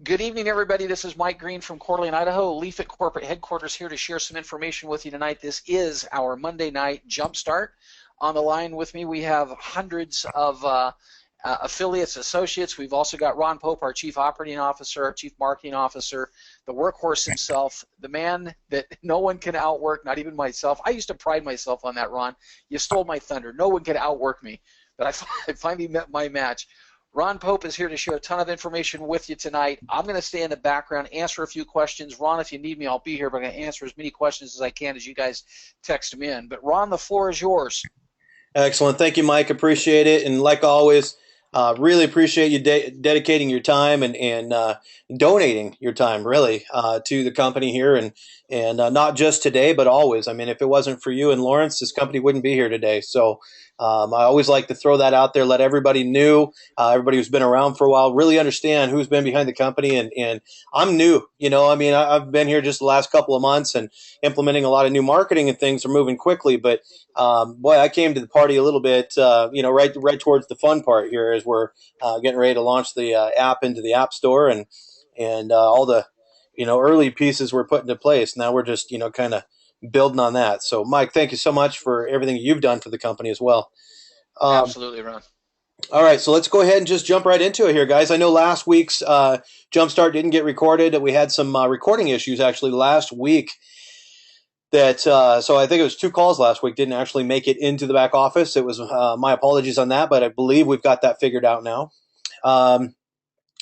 Good evening, everybody. This is Mike Green from Coeur d'Alene, Idaho. Leafit Corporate Headquarters here to share some information with you tonight. This is our Monday night jumpstart. On the line with me, we have hundreds of affiliates, associates. We've also got Ron Pope, our Chief Operating Officer, our Chief Marketing Officer, the workhorse himself, the man that no one can outwork, not even myself. I used to pride myself on that, Ron. You stole my thunder. No one can outwork me, but I finally met my match. Ron Pope is here to share a ton of information with you tonight. I'm going to stay in the background, answer a few questions. Ron, if you need me, I'll be here, but I'm going to answer as many questions as I can as you guys text them in. But Ron, the floor is yours. Excellent. Thank you, Mike. Appreciate it. And like always, really appreciate you dedicating your time and donating your time, really, to the company here. And not just today, but always. I mean, if it wasn't for you and Lawrence, this company wouldn't be here today. So I always like to throw that out there, let everybody everybody who's been around for a while, really understand who's been behind the company. And I'm new. I mean, I've been here just the last couple of months and implementing a lot of new marketing and things are moving quickly. But boy, I came to the party a little bit, right towards the fun part here as we're getting ready to launch the app into the App Store and all the early pieces were put into place. Now we're just kind of building on that. So, Mike, thank you so much for everything you've done for the company as well. Absolutely, Ron. All right, so let's go ahead and just jump right into it here, guys. I know last week's Jumpstart didn't get recorded. We had some recording issues actually last week. So I think it was 2 calls last week didn't actually make it into the back office. It was my apologies on that, but I believe we've got that figured out now.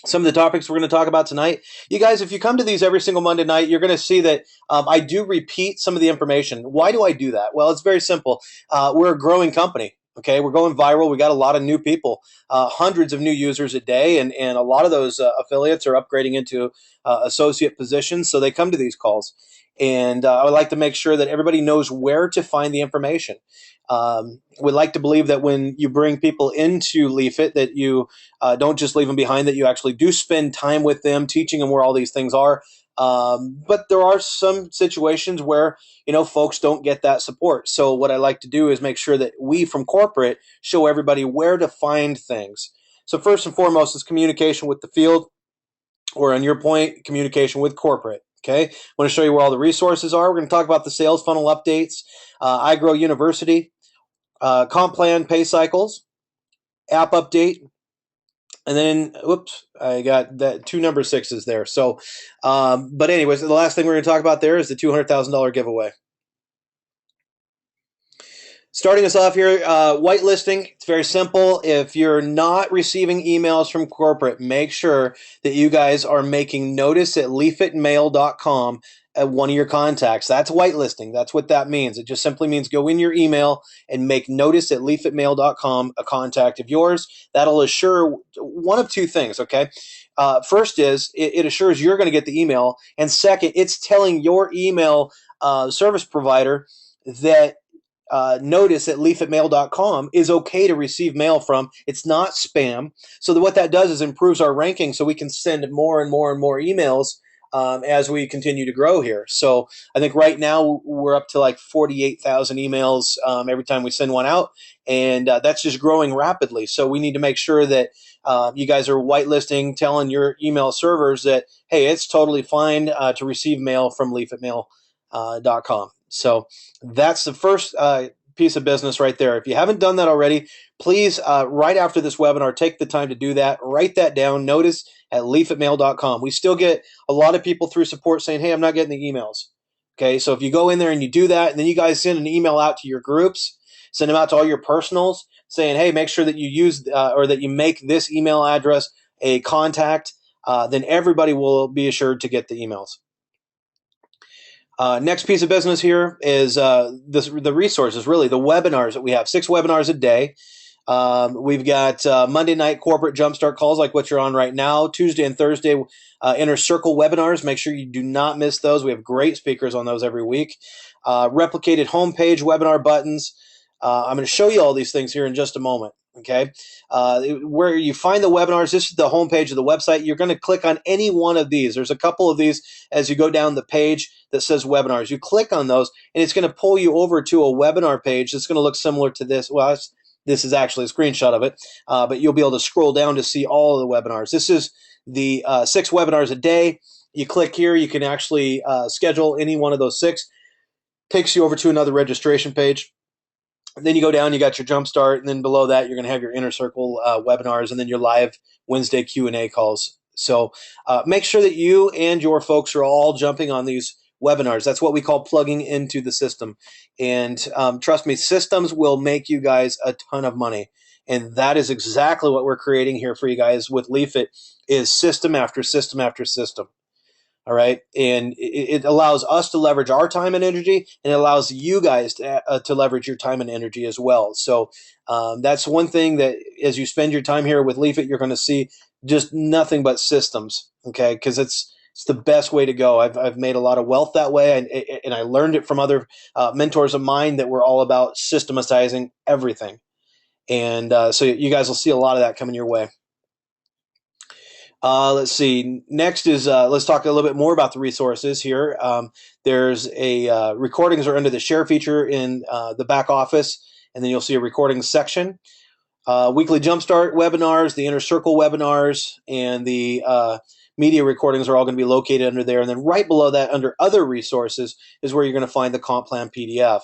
Some of the topics we're going to talk about tonight. You guys, if you come to these every single Monday night, you're going to see that I do repeat some of the information. Why do I do that? Well, it's very simple. We're a growing company. Okay, we're going viral. We got a lot of new people, hundreds of new users a day, and a lot of those affiliates are upgrading into associate positions, so they come to these calls. And I would like to make sure that everybody knows where to find the information. We'd like to believe that when you bring people into Leafit, that you don't just leave them behind, that you actually do spend time with them, teaching them where all these things are. But there are some situations where, folks don't get that support. So what I like to do is make sure that we from corporate show everybody where to find things. So first and foremost is communication with the field, or on your point, communication with corporate. Okay, I want to show you where all the resources are. We're going to talk about the sales funnel updates, iGrow University, comp plan, pay cycles, app update, and then, whoops, I got that 2 number 6s there. So, but anyways, the last thing we're going to talk about there is the $200,000 giveaway. Starting us off here, whitelisting. It's very simple. If you're not receiving emails from corporate, make sure that you guys are making notice at leafitmail.com at one of your contacts. That's whitelisting. That's what that means. It just simply means go in your email and make notice at leafitmail.com a contact of yours. That'll assure one of 2 things, okay? First is it assures you're going to get the email. And second, it's telling your email service provider that notice at leafitmail.com is okay to receive mail from. It's not spam. So what that does is improves our ranking so we can send more and more and more emails as we continue to grow here. So I think right now we're up to like 48,000 emails every time we send one out. And that's just growing rapidly. So we need to make sure that you guys are whitelisting, telling your email servers that, hey, it's totally fine to receive mail from leafitmail.com. So that's the first piece of business right there. If you haven't done that already, please, right after this webinar, take the time to do that. Write that down. Notice at leafitmail.com. We still get a lot of people through support saying, hey, I'm not getting the emails. Okay, so if you go in there and you do that, and then you guys send an email out to your groups, send them out to all your personals, saying, hey, make sure that you use or that you make this email address a contact, then everybody will be assured to get the emails. Next piece of business here is the resources, really, the webinars that we have. 6 webinars a day. We've got Monday night corporate jumpstart calls like what you're on right now. Tuesday and Thursday inner circle webinars. Make sure you do not miss those. We have great speakers on those every week. Replicated homepage webinar buttons. I'm going to show you all these things here in just a moment. Okay, where you find the webinars, this is the homepage of the website. You're going to click on any one of these. There's a couple of these as you go down the page that says webinars. You click on those, and it's going to pull you over to a webinar page that's going to look similar to this. Well, This is actually a screenshot of it, but you'll be able to scroll down to see all of the webinars. This is the 6 webinars a day. You click here, you can actually schedule any one of those 6. Takes you over to another registration page. Then you go down, you got your Jumpstart, and then below that, you're going to have your Inner Circle webinars, and then your live Wednesday Q&A calls. So make sure that you and your folks are all jumping on these webinars. That's what we call plugging into the system. And trust me, systems will make you guys a ton of money. And that is exactly what we're creating here for you guys with Leafit, is system after system after system. All right. And it allows us to leverage our time and energy, and it allows you guys to leverage your time and energy as well. So that's one thing that as you spend your time here with Leafit, you're going to see just nothing but systems. Okay. Because it's the best way to go. I've made a lot of wealth that way. And I learned it from other mentors of mine that were all about systematizing everything. And so you guys will see a lot of that coming your way. Let's see. Next is let's talk a little bit more about the resources here. There's a recordings are under the share feature in the back office, and then you'll see a recordings section. Weekly Jumpstart webinars, the Inner Circle webinars, and the media recordings are all going to be located under there. And then right below that, under other resources, is where you're going to find the comp plan PDF.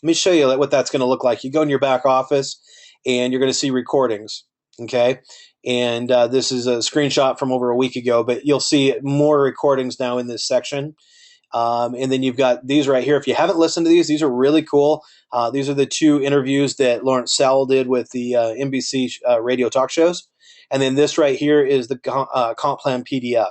Let me show you what that's going to look like. You go in your back office, and you're going to see recordings. Okay. And this is a screenshot from over a week ago, but you'll see more recordings now in this section. And then you've got these right here. If you haven't listened to these are really cool. These are the 2 interviews that Lawrence Sell did with the NBC radio talk shows. And then this right here is the comp plan PDF.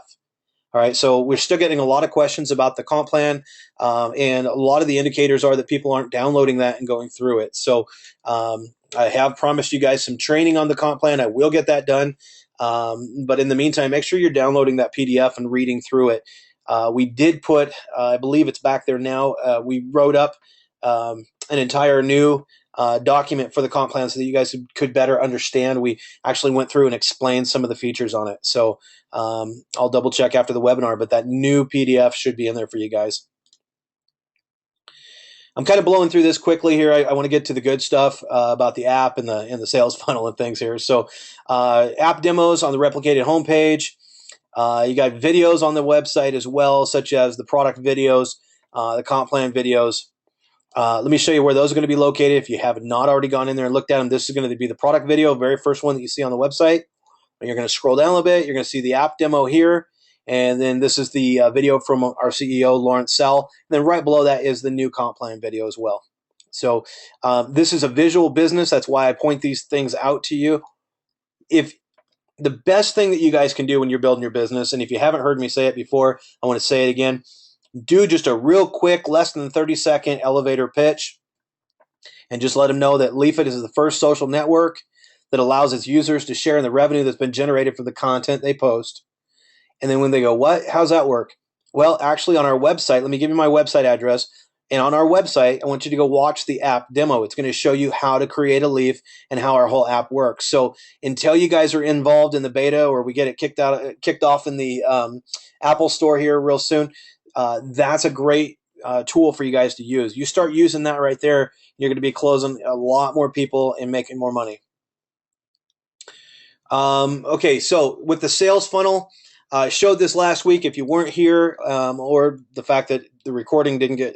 All right, so we're still getting a lot of questions about the comp plan, and a lot of the indicators are that people aren't downloading that and going through it. So I have promised you guys some training on the comp plan. I will get that done. But in the meantime, make sure you're downloading that PDF and reading through it. We did put, I believe it's back there now, we wrote up an entire new document for the comp plan so that you guys could better understand. We actually went through and explained some of the features on it. So I'll double check after the webinar, but that new PDF should be in there for you guys. I'm kind of blowing through this quickly here. I want to get to the good stuff about the app and the sales funnel and things here. So app demos on the replicated homepage. You got videos on the website as well, such as the product videos, the comp plan videos. Let me show you where those are going to be located. If you have not already gone in there and looked at them, this is going to be the product video, very first one that you see on the website. And you're going to scroll down a little bit. You're going to see the app demo here. And then this is the video from our CEO, Lawrence Sell. And then right below that is the new comp plan video as well. So this is a visual business. That's why I point these things out to you. If the best thing that you guys can do when you're building your business, and if you haven't heard me say it before, I want to say it again, do just a real quick, less than 30-second elevator pitch, and just let them know that Leafit is the first social network that allows its users to share in the revenue that's been generated from the content they post. And then when they go, what? How's that work? Well, actually on our website, let me give you my website address. And on our website, I want you to go watch the app demo. It's going to show you how to create a leaf and how our whole app works. So until you guys are involved in the beta or we get it kicked off in the Apple store here real soon, that's a great tool for you guys to use. You start using that right there, you're going to be closing a lot more people and making more money. Okay, so with the sales funnel, I showed this last week. If you weren't here, or the fact that the recording didn't get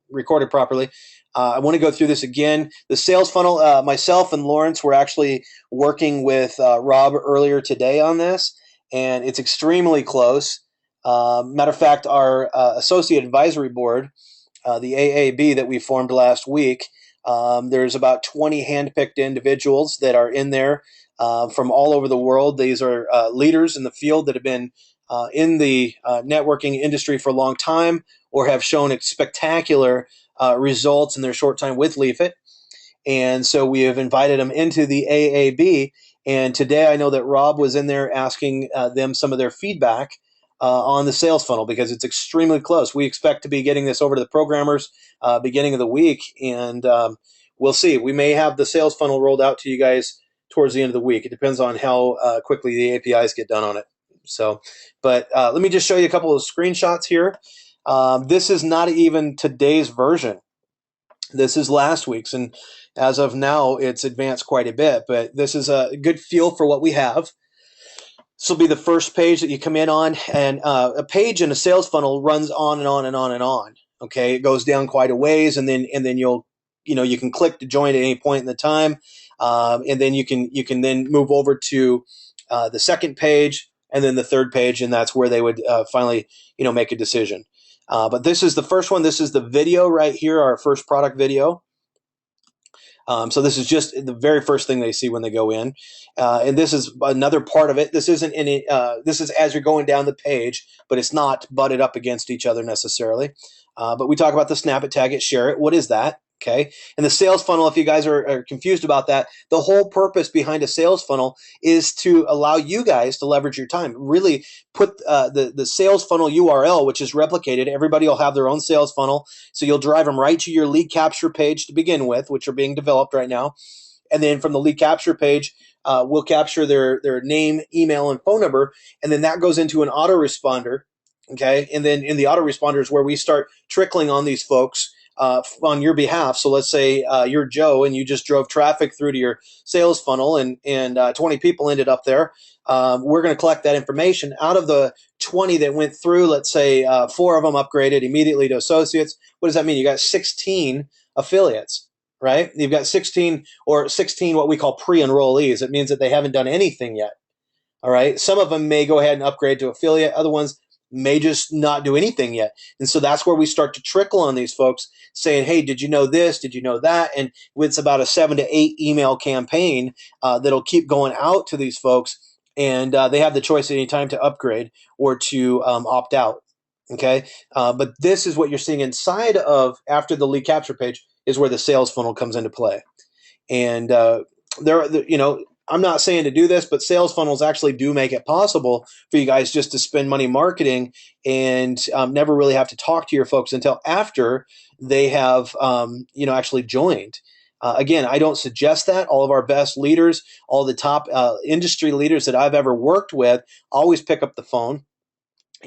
recorded properly, I want to go through this again. The sales funnel, myself and Lawrence were actually working with Rob earlier today on this, and it's extremely close. Matter of fact, our associate advisory board, the AAB that we formed last week, there's about 20 handpicked individuals that are in there from all over the world. These are leaders in the field that have been in the networking industry for a long time or have shown spectacular results in their short time with Leafit. And so we have invited them into the AAB. And today I know that Rob was in there asking them some of their feedback on the sales funnel because it's extremely close. We expect to be getting this over to the programmers beginning of the week. And we'll see. We may have the sales funnel rolled out to you guys towards the end of the week. It depends on how quickly the APIs get done on it. So, but let me just show you a couple of screenshots here. This is not even today's version. This is last week's, and as of now, it's advanced quite a bit. But this is a good feel for what we have. This will be the first page that you come in on, and a page in a sales funnel runs on and on and on and on. Okay, it goes down quite a ways, and then you can click to join at any point in the time, and then you can then move over to the second page, and then the third page, and that's where they would finally make a decision. But this is the first one. This is the video right here, our first product video. So this is just the very first thing they see when they go in, and this is another part of it. This isn't any. This is as you're going down the page, but it's not butted up against each other necessarily. But we talk about the snap it, tag it, share it. What is that? Okay. And the sales funnel, if you guys are confused about that, the whole purpose behind a sales funnel is to allow you guys to leverage your time. Really put the sales funnel URL, which is replicated. Everybody will have their own sales funnel. So you'll drive them right to your lead capture page to begin with, which are being developed right now. And then from the lead capture page, we'll capture their name, email, and phone number. And then that goes into an autoresponder. Okay. And then in the autoresponder is where we start trickling on these folks on your behalf. So let's say you're Joe and you just drove traffic through to your sales funnel and 20 people ended up there. We're going to collect that information. Out of the 20 that went through, let's say 4 of them upgraded immediately to associates. What does that mean? You got 16 affiliates, right? You've got 16 what we call pre-enrollees. It means that they haven't done anything yet. All right. Some of them may go ahead and upgrade to affiliate. Other ones may just not do anything yet. And so that's where we start to trickle on these folks saying, hey, did you know this? Did you know that? And it's about a 7 to 8 email campaign that'll keep going out to these folks. And they have the choice at any time to upgrade or to opt out. Okay. But this is what you're seeing inside of after the lead capture page is where the sales funnel comes into play. And I'm not saying to do this, but sales funnels actually do make it possible for you guys just to spend money marketing and never really have to talk to your folks until after they have, actually joined. Again, I don't suggest that. All of our best leaders, all the top industry leaders that I've ever worked with, always pick up the phone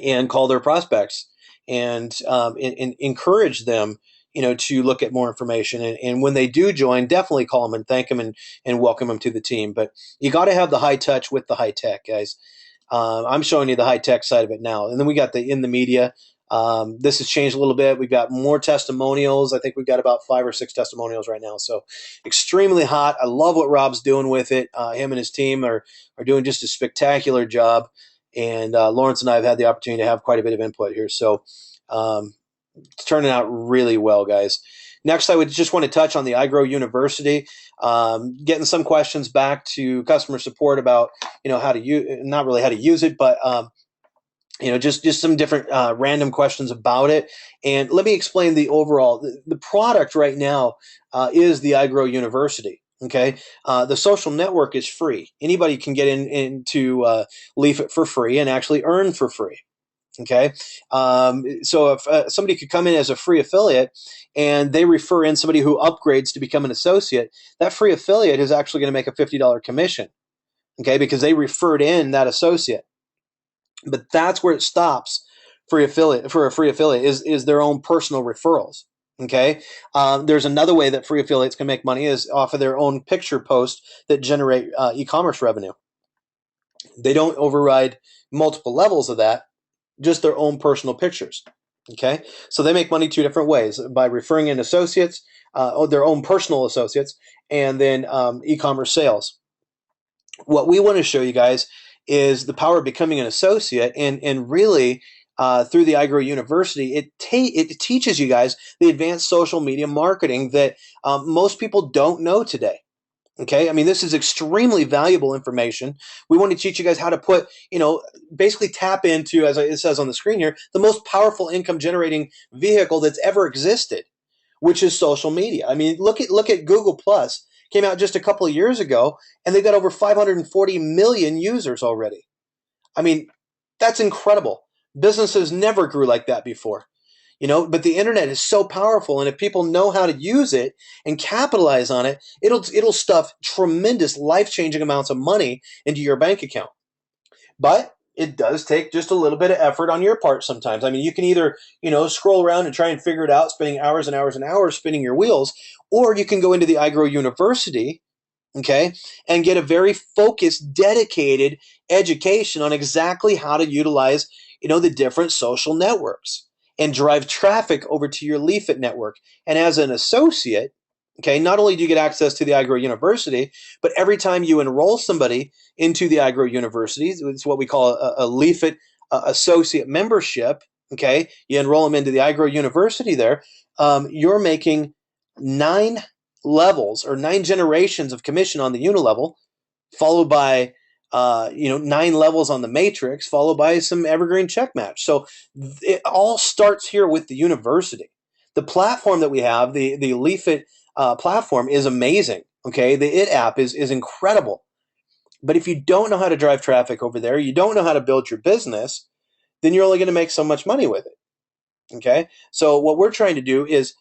and call their prospects and encourage them to look at more information. And when they do join, definitely call them and thank them and welcome them to the team. But you got to have the high touch with the high tech, guys. I'm showing you the high tech side of it now. And then we got in the media. This has changed a little bit. We've got more testimonials. I think we've got about 5 or 6 testimonials right now. So extremely hot. I love what Rob's doing with it. Him and his team are doing just a spectacular job. And Lawrence and I have had the opportunity to have quite a bit of input here. So it's turning out really well, guys. Next, I would just want to touch on the iGrow University. Getting some questions back to customer support about, how to use, not really how to use it, but just some different random questions about it. And let me explain the overall. The product right now is the iGrow University. Okay, the social network is free. Anybody can get into Leafit for free and actually earn for free. Okay, so if somebody could come in as a free affiliate and they refer in somebody who upgrades to become an associate, that free affiliate is actually going to make a $50 commission. Okay, because they referred in that associate. But that's where it stops. For a free affiliate is their own personal referrals. Okay, there's another way that free affiliates can make money is off of their own picture posts that generate e-commerce revenue. They don't override multiple levels of that. Just their own personal pictures. Okay, so they make money 2 different ways: by referring in associates, their own personal associates, and then e-commerce sales. What we want to show you guys is the power of becoming an associate, and really through the iGrow University, it teaches you guys the advanced social media marketing that most people don't know today. Okay, I mean, this is extremely valuable information. We want to teach you guys how to put, basically tap into, as it says on the screen here, the most powerful income generating vehicle that's ever existed, which is social media. I mean, look at Google Plus. Came out just a couple of years ago, and they've got over 540 million users already. I mean, that's incredible. Businesses never grew like that before. But the internet is so powerful, and if people know how to use it and capitalize on it, it'll stuff tremendous life-changing amounts of money into your bank account. But it does take just a little bit of effort on your part sometimes. I mean, you can either, scroll around and try and figure it out, spending hours and hours and hours spinning your wheels, or you can go into the iGrow University, okay, and get a very focused, dedicated education on exactly how to utilize, the different social networks and drive traffic over to your Leafit network. And as an associate, okay, not only do you get access to the iGrow University, but every time you enroll somebody into the iGrow University, it's what we call a Leafit associate membership. Okay, you enroll them into the iGrow University there. You're making 9 levels or 9 generations of commission on the unilevel, followed by 9 levels on the matrix, followed by some evergreen check match. So it all starts here with the university. The platform that we have, the Leafit platform, is amazing. Okay, the It app is incredible. But if you don't know how to drive traffic over there, you don't know how to build your business, then you're only going to make so much money with it. Okay, so what we're trying to do is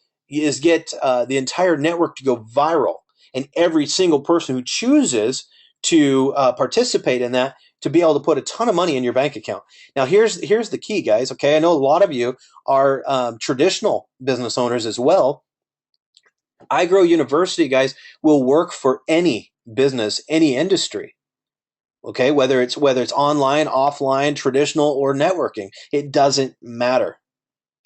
get the entire network to go viral, and every single person who chooses to participate in that to be able to put a ton of money in your bank account. Now, here's the key, guys. Okay, I know a lot of you are traditional business owners as well. iGrow University, guys, will work for any business, any industry. Okay, whether it's online, offline, traditional, or networking, it doesn't matter.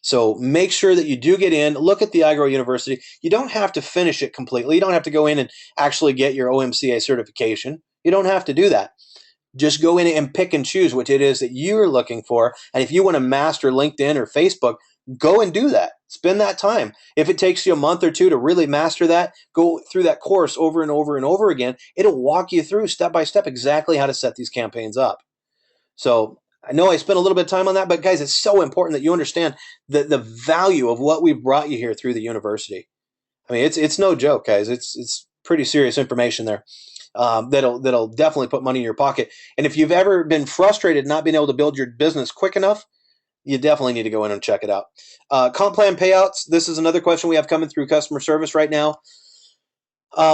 So make sure that you do get in, look at the iGrow University. You don't have to finish it completely. You don't have to go in and actually get your OMCA certification. You don't have to do that. Just go in and pick and choose what it is that you're looking for. And if you want to master LinkedIn or Facebook, go and do that. Spend that time. If it takes you a month or two to really master that, go through that course over and over and over again. It'll walk you through step by step exactly how to set these campaigns up. So I know I spent a little bit of time on that, but guys, it's so important that you understand the value of what we've brought you here through the university. I mean, it's no joke, guys. It's pretty serious information there. That'll definitely put money in your pocket. And if you've ever been frustrated not being able to build your business quick enough, you definitely need to go in and check it out. Comp plan payouts. This is another question we have coming through customer service right now.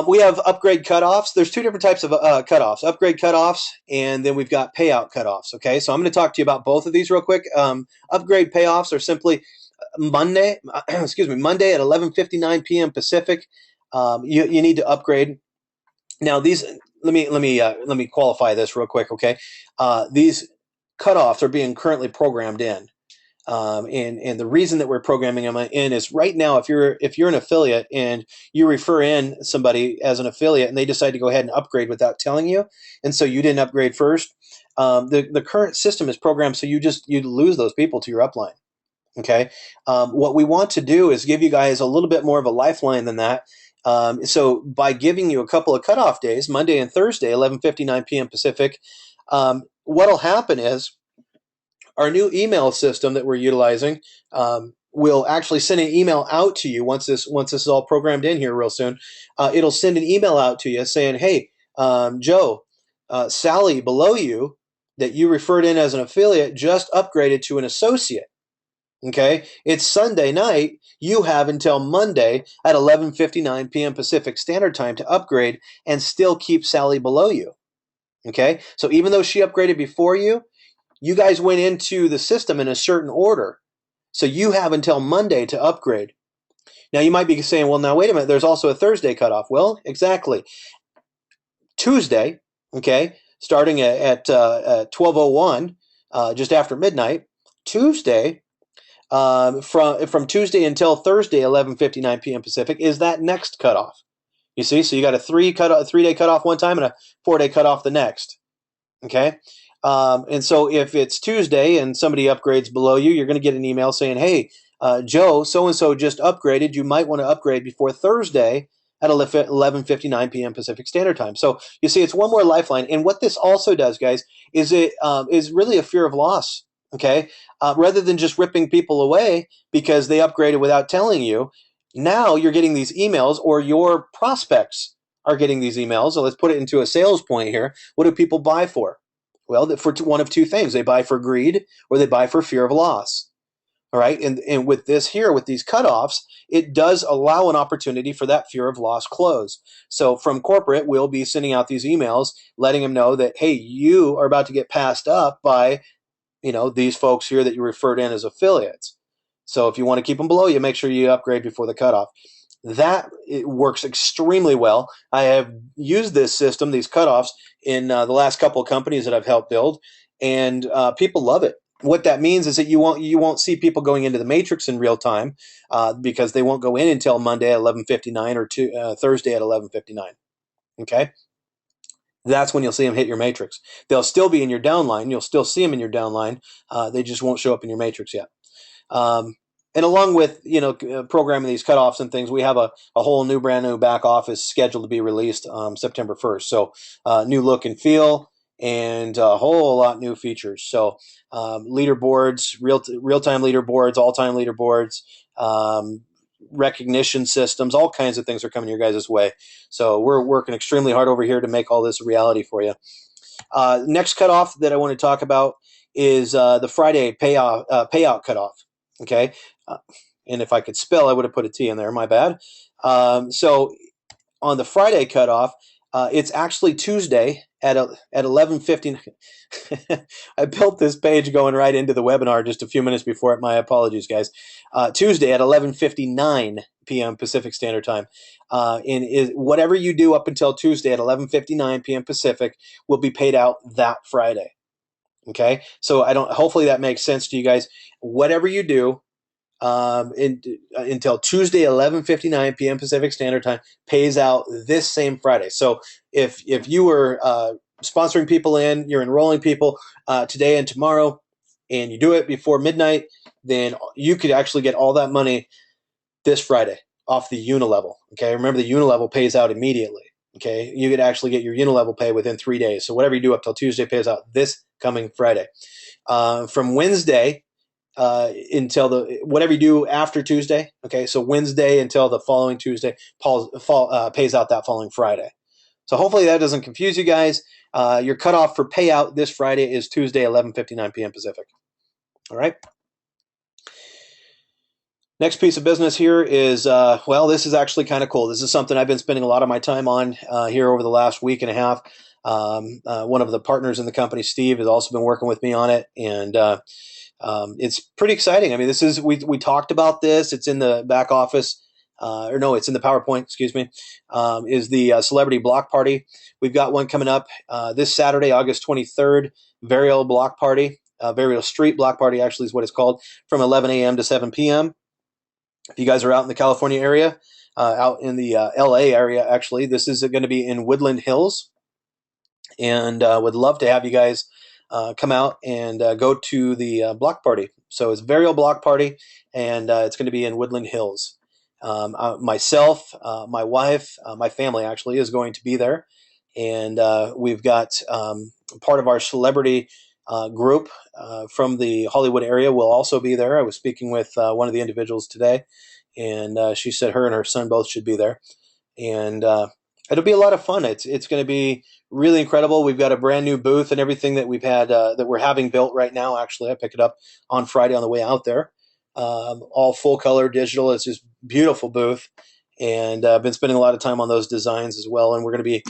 We have upgrade cutoffs. There's 2 different types of cutoffs: upgrade cutoffs, and then we've got payout cutoffs. Okay, so I'm going to talk to you about both of these real quick. Upgrade payoffs are simply Monday at 11:59 p.m. Pacific. You need to upgrade. Now these, let me qualify this real quick. Okay, these cutoffs are being currently programmed in. And the reason that we're programming them in is right now, if you're an affiliate and you refer in somebody as an affiliate and they decide to go ahead and upgrade without telling you, and so you didn't upgrade first, the current system is programmed so you lose those people to your upline. Okay, what we want to do is give you guys a little bit more of a lifeline than that. So by giving you a couple of cutoff days, Monday and Thursday, 11:59 p.m. Pacific, what'll happen is our new email system that we're utilizing will actually send an email out to you once this is all programmed in here real soon. It'll send an email out to you saying, "Hey, Joe, Sally below you that you referred in as an affiliate just upgraded to an associate. Okay, it's Sunday night. You have until Monday at 11:59 p.m. Pacific Standard Time to upgrade and still keep Sally below you." Okay, so even though she upgraded before you, you guys went into the system in a certain order. So you have until Monday to upgrade. Now you might be saying, well, now wait a minute, there's also a Thursday cutoff. Well, exactly. Tuesday, okay, starting at 12:01, just after midnight. Tuesday, from Tuesday until Thursday, 11:59 p.m. Pacific, is that next cutoff. You see, so you got a 3-day cutoff one time and a 4-day cutoff the next. Okay. And so if it's Tuesday and somebody upgrades below you, you're going to get an email saying, "Hey, Joe, so-and-so just upgraded. You might want to upgrade before Thursday at 11:59 p.m. Pacific Standard Time." So you see, it's one more lifeline. And what this also does, guys, is it is really a fear of loss. Okay. Rather than just ripping people away because they upgraded without telling you, now you're getting these emails, or your prospects are getting these emails. So let's put it into a sales point here. What do people buy for? Well, for one of two things. They buy for greed or they buy for fear of loss. All right. And with this here, with these cutoffs, it does allow an opportunity for that fear of loss close. So from corporate, we'll be sending out these emails letting them know that, hey, you are about to get passed up by, these folks here that you referred in as affiliates. So if you want to keep them below you, make sure you upgrade before the cutoff. That it works extremely well. I have used this system, these cutoffs, in the last couple of companies that I've helped build, and people love it. What that means is that you won't see people going into the matrix in real time because they won't go in until Monday at 11:59 or Thursday at 11:59. Okay, that's when you'll see them hit your matrix. They'll still be in your downline. You'll still see them in your downline. They just won't show up in your matrix yet. Um, and along with programming these cutoffs and things, we have a whole brand new back office scheduled to be released September 1st. So new look and feel, and a whole lot new features. So leaderboards, real time leaderboards, all time leaderboards, recognition systems, all kinds of things are coming your guys' way. So we're working extremely hard over here to make all this a reality for you. Next cutoff that I want to talk about is the Friday payout cutoff. Okay, and if I could spell, I would have put a T in there. My bad. So on the Friday cutoff, it's actually Tuesday at 11:50. I built this page going right into the webinar just a few minutes before it. My apologies, guys. Tuesday at 11:59 p.m. Pacific Standard Time. And whatever you do up until Tuesday at 11:59 p.m. Pacific will be paid out that Friday. Okay, so hopefully that makes sense to you guys. Whatever you do until Tuesday 11:59 p.m. Pacific Standard Time pays out this same Friday. So if you were sponsoring people in, you're enrolling people today and tomorrow, and you do it before midnight, then you could actually get all that money this Friday off the unilevel. Okay, remember the unilevel pays out immediately. Okay, you could actually get your unilevel pay within 3 days. So whatever you do up till Tuesday pays out this coming Friday. From Wednesday until whatever you do after Tuesday. Okay, so Wednesday until the following Tuesday pays out that following Friday. So hopefully that doesn't confuse you guys. Your cutoff for payout this Friday is Tuesday, 11:59 p.m. Pacific. All right. Next piece of business here is, this is actually kind of cool. This is something I've been spending a lot of my time on here over the last week and a half. One of the partners in the company, Steve, has also been working with me on it, and it's pretty exciting. I mean, we talked about this. It's in the back office, it's in the PowerPoint. Excuse me. Is the celebrity block party? We've got one coming up this Saturday, August 23rd. Varial block party, Varial Street block party actually is what it's called, from 11 a.m. to 7 p.m. If you guys are out in the California area, out in the LA area, actually, this is going to be in Woodland Hills, and would love to have you guys come out and go to the block party. So it's Varial Block Party, and it's going to be in Woodland Hills. Myself, my wife, my family actually is going to be there, and we've got part of our celebrity group from the Hollywood area will also be there. I was speaking with one of the individuals today, and she said her and her son both should be there, and it'll be a lot of fun. It's going to be really incredible. We've got a brand new booth and everything that we've had that we're having built right now. Actually, I picked it up on Friday on the way out there. All full color digital. It's just beautiful booth, and I've been spending a lot of time on those designs as well. And we're going to be,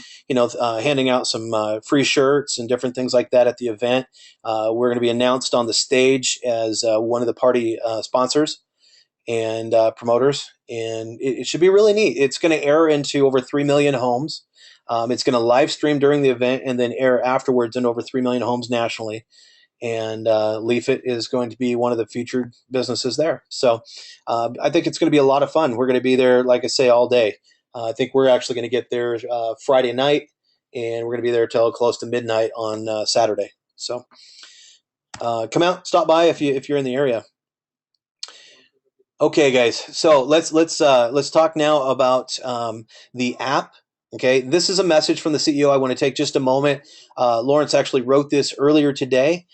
handing out some free shirts and different things like that at the event. We're going to be announced on the stage as one of the party sponsors and promoters, and it should be really neat. It's going to air into over 3 million homes. It's going to live stream during the event and then air afterwards in over 3 million homes nationally. And Leafit is going to be one of the featured businesses there. So I think it's going to be a lot of fun. We're going to be there, like I say, all day. I think we're actually going to get there Friday night, and we're going to be there till close to midnight on Saturday. So come out, stop by if you're in the area. Okay, guys. So let's talk now about the app. Okay, this is a message from the CEO. I want to take just a moment. Lawrence actually wrote this earlier today.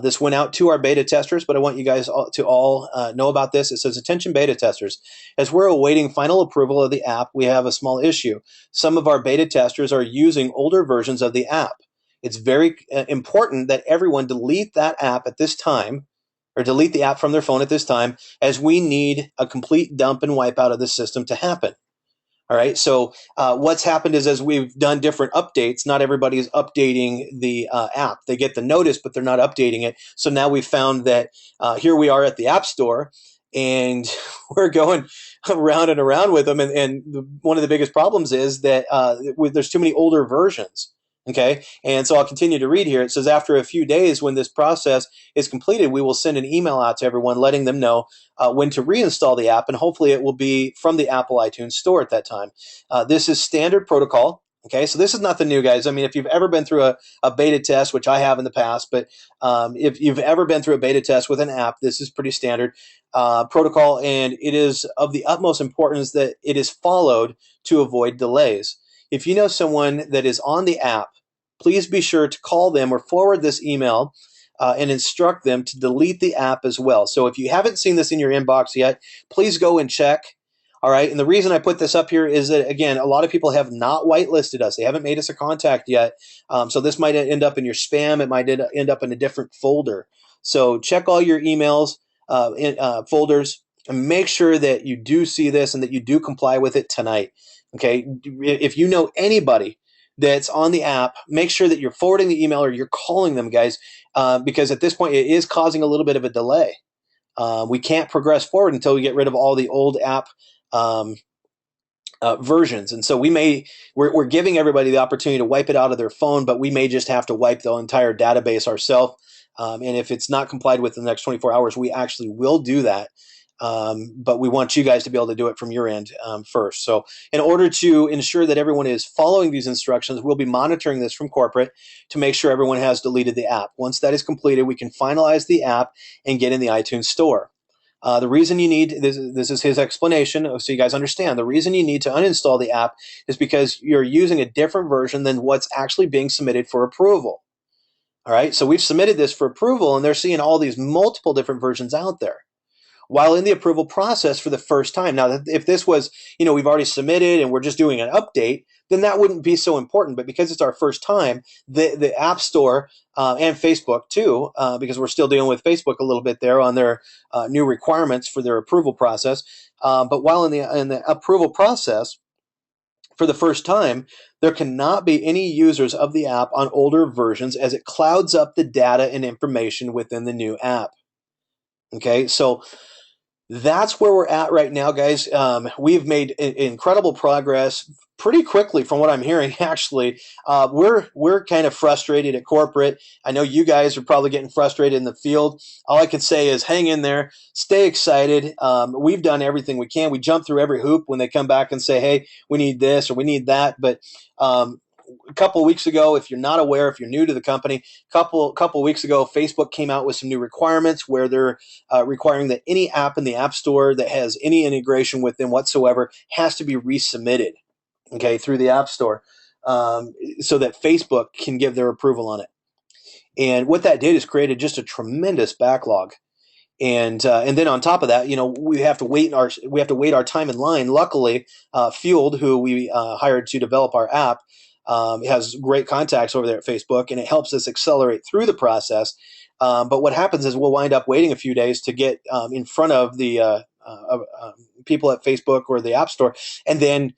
This went out to our beta testers, but I want you guys to all know about this. It says, "Attention beta testers. As we're awaiting final approval of the app, we have a small issue. Some of our beta testers are using older versions of the app. It's very important that everyone delete that app at this time or delete the app from their phone at this time, as we need a complete dump and wipe out of the system to happen. All right. So what's happened is, as we've done different updates, not everybody is updating the app. They get the notice, but they're not updating it. So now we found that here we are at the App Store, and we're going around and around with them. One of the biggest problems is that there's too many older versions. Okay. And so I'll continue to read here. It says, after a few days, when this process is completed, we will send an email out to everyone letting them know when to reinstall the app, and hopefully it will be from the Apple iTunes Store at that time. This is standard protocol. Okay, so this is nothing new, guys. I mean, if you've ever been through a beta test, which I have in the past, but if you've ever been through a beta test with an app, this is pretty standard protocol, and it is of the utmost importance that it is followed to avoid delays. If you know someone that is on the app, please be sure to call them or forward this email and instruct them to delete the app as well. So if you haven't seen this in your inbox yet, please go and check. All right. And the reason I put this up here is that, again, a lot of people have not whitelisted us. They haven't made us a contact yet. So this might end up in your spam. It might end up in a different folder. So check all your emails, folders, and make sure that you do see this and that you do comply with it tonight. Okay. If you know anybody that's on the app, make sure that you're forwarding the email or you're calling them, guys, because at this point it is causing a little bit of a delay. We can't progress forward until we get rid of all the old app versions. And so we're giving everybody the opportunity to wipe it out of their phone, but we may just have to wipe the entire database ourselves. And if it's not complied with in the next 24 hours, we actually will do that. But we want you guys to be able to do it from your end first. So in order to ensure that everyone is following these instructions, we'll be monitoring this from corporate to make sure everyone has deleted the app. Once that is completed, we can finalize the app and get in the iTunes Store. The reason you need, this is his explanation, so you guys understand, the reason you need to uninstall the app is because you're using a different version than what's actually being submitted for approval. All right, so we've submitted this for approval, and they're seeing all these multiple different versions out there while in the approval process for the first time. Now, if this was, we've already submitted and we're just doing an update, then that wouldn't be so important. But because it's our first time, the App Store and Facebook too, because we're still dealing with Facebook a little bit there on their new requirements for their approval process. But while in the approval process, for the first time, there cannot be any users of the app on older versions, as it clouds up the data and information within the new app. Okay, so that's where we're at right now, guys. We've made incredible progress pretty quickly from what I'm hearing. Actually, we're kind of frustrated at corporate. I know you guys are probably getting frustrated in the field. All I can say is hang in there, stay excited. We've done everything we can. We jump through every hoop when they come back and say, hey, we need this or we need that. But a couple of weeks ago, if you're not aware, if you're new to the company, couple of weeks ago, Facebook came out with some new requirements where they're requiring that any app in the App Store that has any integration with them whatsoever has to be resubmitted, okay, through the App Store, so that Facebook can give their approval on it. And what that did is created just a tremendous backlog. And then on top of that, we have to wait our time in line. Luckily, Fueled, who we hired to develop our app, has great contacts over there at Facebook, and it helps us accelerate through the process. But what happens is we'll wind up waiting a few days to get in front of the people at Facebook or the App Store, and then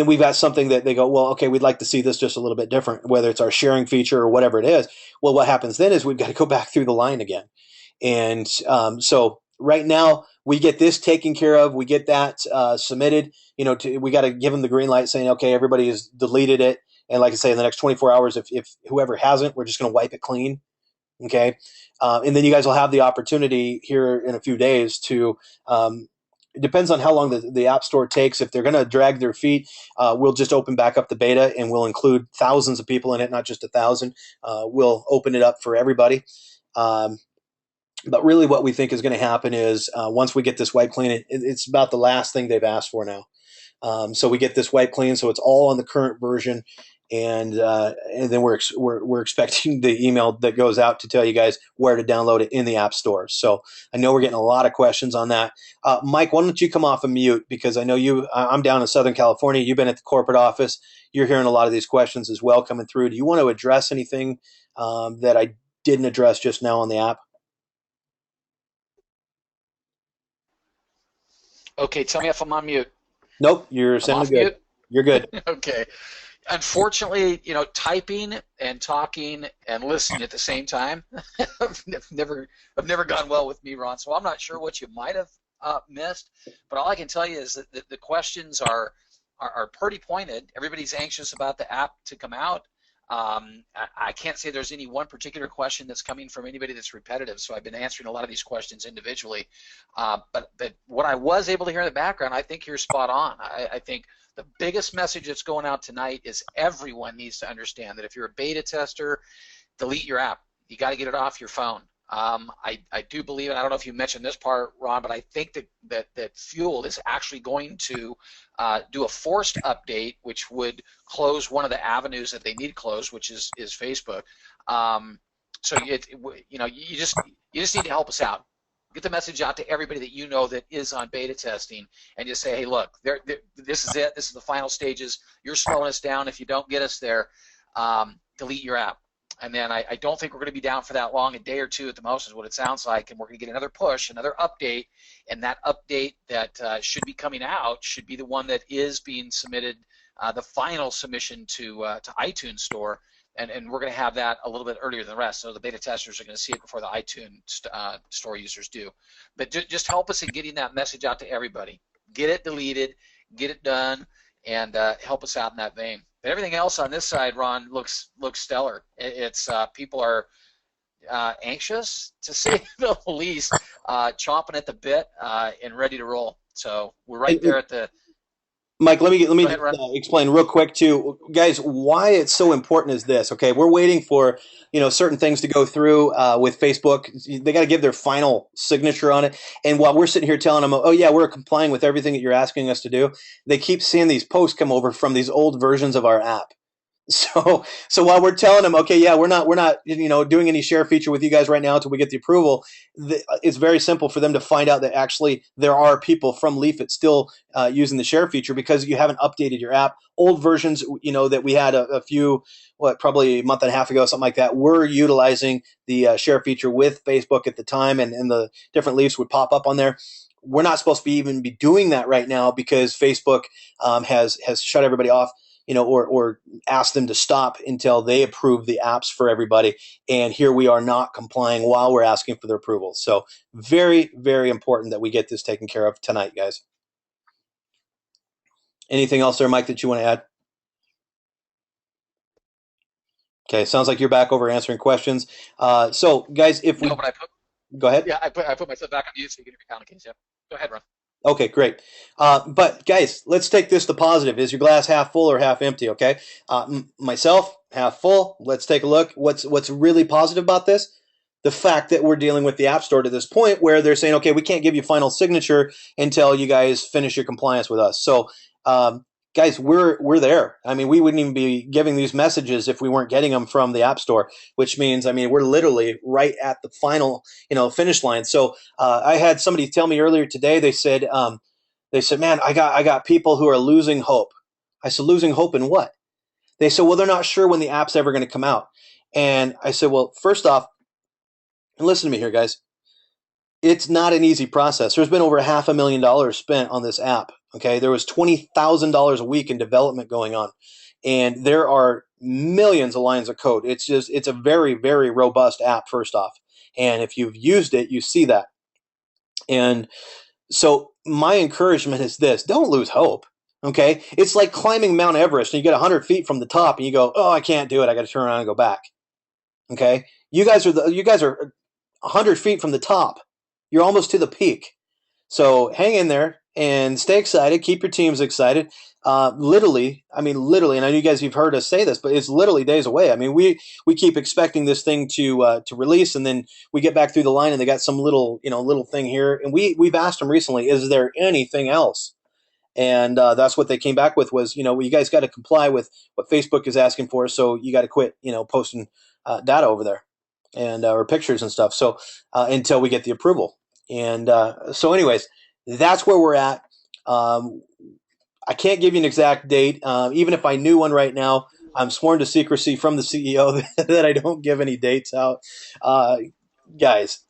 we've got something that they go, well, okay, we'd like to see this just a little bit different, whether it's our sharing feature or whatever it is. Well, what happens then is we've got to go back through the line again. And so right now we get this taken care of. We get that submitted. We got to give them the green light saying, okay, everybody has deleted it. And like I say, in the next 24 hours, if whoever hasn't, we're just going to wipe it clean. Okay. And then you guys will have the opportunity here in a few days to, it depends on how long the App Store takes. If they're going to drag their feet, we'll just open back up the beta and we'll include thousands of people in it, not just 1,000. We'll open it up for everybody. But really what we think is going to happen is once we get this wipe clean, it's about the last thing they've asked for now. So we get this wipe clean, so it's all on the current version, and then we're expecting the email that goes out to tell you guys where to download it in the App Store. So I know we're getting a lot of questions on that. Mike, why don't you come off of mute, because I know I'm down in Southern California. You've been at the corporate office. You're hearing a lot of these questions as well coming through. Do you want to address anything that I didn't address just now on the app? Okay, tell me if I'm on mute. Nope, you're I'm sounding off good. mute. You're good. Okay. Unfortunately, typing and talking and listening at the same time, I've never, I've never gone well with me, Ron. So I'm not sure what you might have missed, but all I can tell you is that the questions are pretty pointed. Everybody's anxious about the app to come out. I can't say there's any one particular question that's coming from anybody that's repetitive. So I've been answering a lot of these questions individually. But what I was able to hear in the background, I think you're spot on. I think the biggest message that's going out tonight is everyone needs to understand that if you're a beta tester, delete your app. You got to get it off your phone. I do believe, and I don't know if you mentioned this part, Ron, but I think that Fuel is actually going to do a forced update, which would close one of the avenues that they need closed, which is Facebook. So you just need to help us out. Get the message out to everybody that you know that is on beta testing, and just say, hey, look, this is it. This is the final stages. You're slowing us down. If you don't get us there, delete your app. And then I don't think we're going to be down for that long. A day or two at the most is what it sounds like, and we're going to get another push, another update, and that update that should be coming out should be the one that is being submitted, the final submission to iTunes Store, and we're going to have that a little bit earlier than the rest. So the beta testers are going to see it before the iTunes Store users do. But just help us in getting that message out to everybody. Get it deleted, get it done, and help us out in that vein. But everything else on this side, Ron, looks stellar. It's people are anxious, to say the least, chomping at the bit and ready to roll. So we're right there at the. Mike, let me Go ahead, Ron. explain real quick too, guys, why it's so important is this. Okay, we're waiting for certain things to go through with Facebook. They got to give their final signature on it, and while we're sitting here telling them, oh yeah, we're complying with everything that you're asking us to do, they keep seeing these posts come over from these old versions of our app. So while we're telling them, okay, yeah, we're not doing any share feature with you guys right now until we get the approval, it's very simple for them to find out that actually there are people from Leafit still using the share feature because you haven't updated your app. Old versions, that we had a few, probably a month and a half ago, something like that, were utilizing the share feature with Facebook at the time, and the different Leafs would pop up on there. We're not supposed to even be doing that right now because Facebook has shut everybody off, or ask them to stop until they approve the apps for everybody. And here we are not complying while we're asking for their approval. So very, very important that we get this taken care of tonight, guys. Anything else there, Mike, that you want to add? Okay, sounds like you're back over answering questions. So, guys, if No, we but go ahead. I put myself back on mute so you can hear me count case. Yep. Go ahead, Ron. Okay, great. But guys, let's take this to positive. Is your glass half full or half empty? Okay. Myself, half full. Let's take a look. What's really positive about this? The fact that we're dealing with the App Store to this point where they're saying, okay, we can't give you final signature until you guys finish your compliance with us. So, guys, we're there. I mean, we wouldn't even be giving these messages if we weren't getting them from the App Store, which means, I mean, we're literally right at the final, finish line. So, I had somebody tell me earlier today. They said, man, I got people who are losing hope. I said, losing hope in what? They said, well, they're not sure when the app's ever going to come out. And I said, well, first off, listen to me here, guys. It's not an easy process. There's been over $500,000 spent on this app. Okay, there was $20,000 a week in development going on, and there are millions of lines of code. It's a very, very robust app. First off, and if you've used it, you see that. And so my encouragement is this: don't lose hope. Okay, it's like climbing Mount Everest, and you get 100 feet from the top, and you go, "Oh, I can't do it. I got to turn around and go back." Okay, you guys are 100 feet from the top. You're almost to the peak. So hang in there and stay excited. Keep your teams excited. Literally, I mean, literally, and I know you guys, you've heard us say this, but it's literally days away. I mean, we keep expecting this thing to release, and then we get back through the line, and they got some little thing here, and we've asked them recently, is there anything else? And that's what they came back with was, well, you guys got to comply with what Facebook is asking for, so you got to quit, posting data over there and or pictures and stuff. So until we get the approval, and so anyways, that's where we're at. I can't give you an exact date. Even if I knew one right now, I'm sworn to secrecy from the CEO that I don't give any dates out. Guys,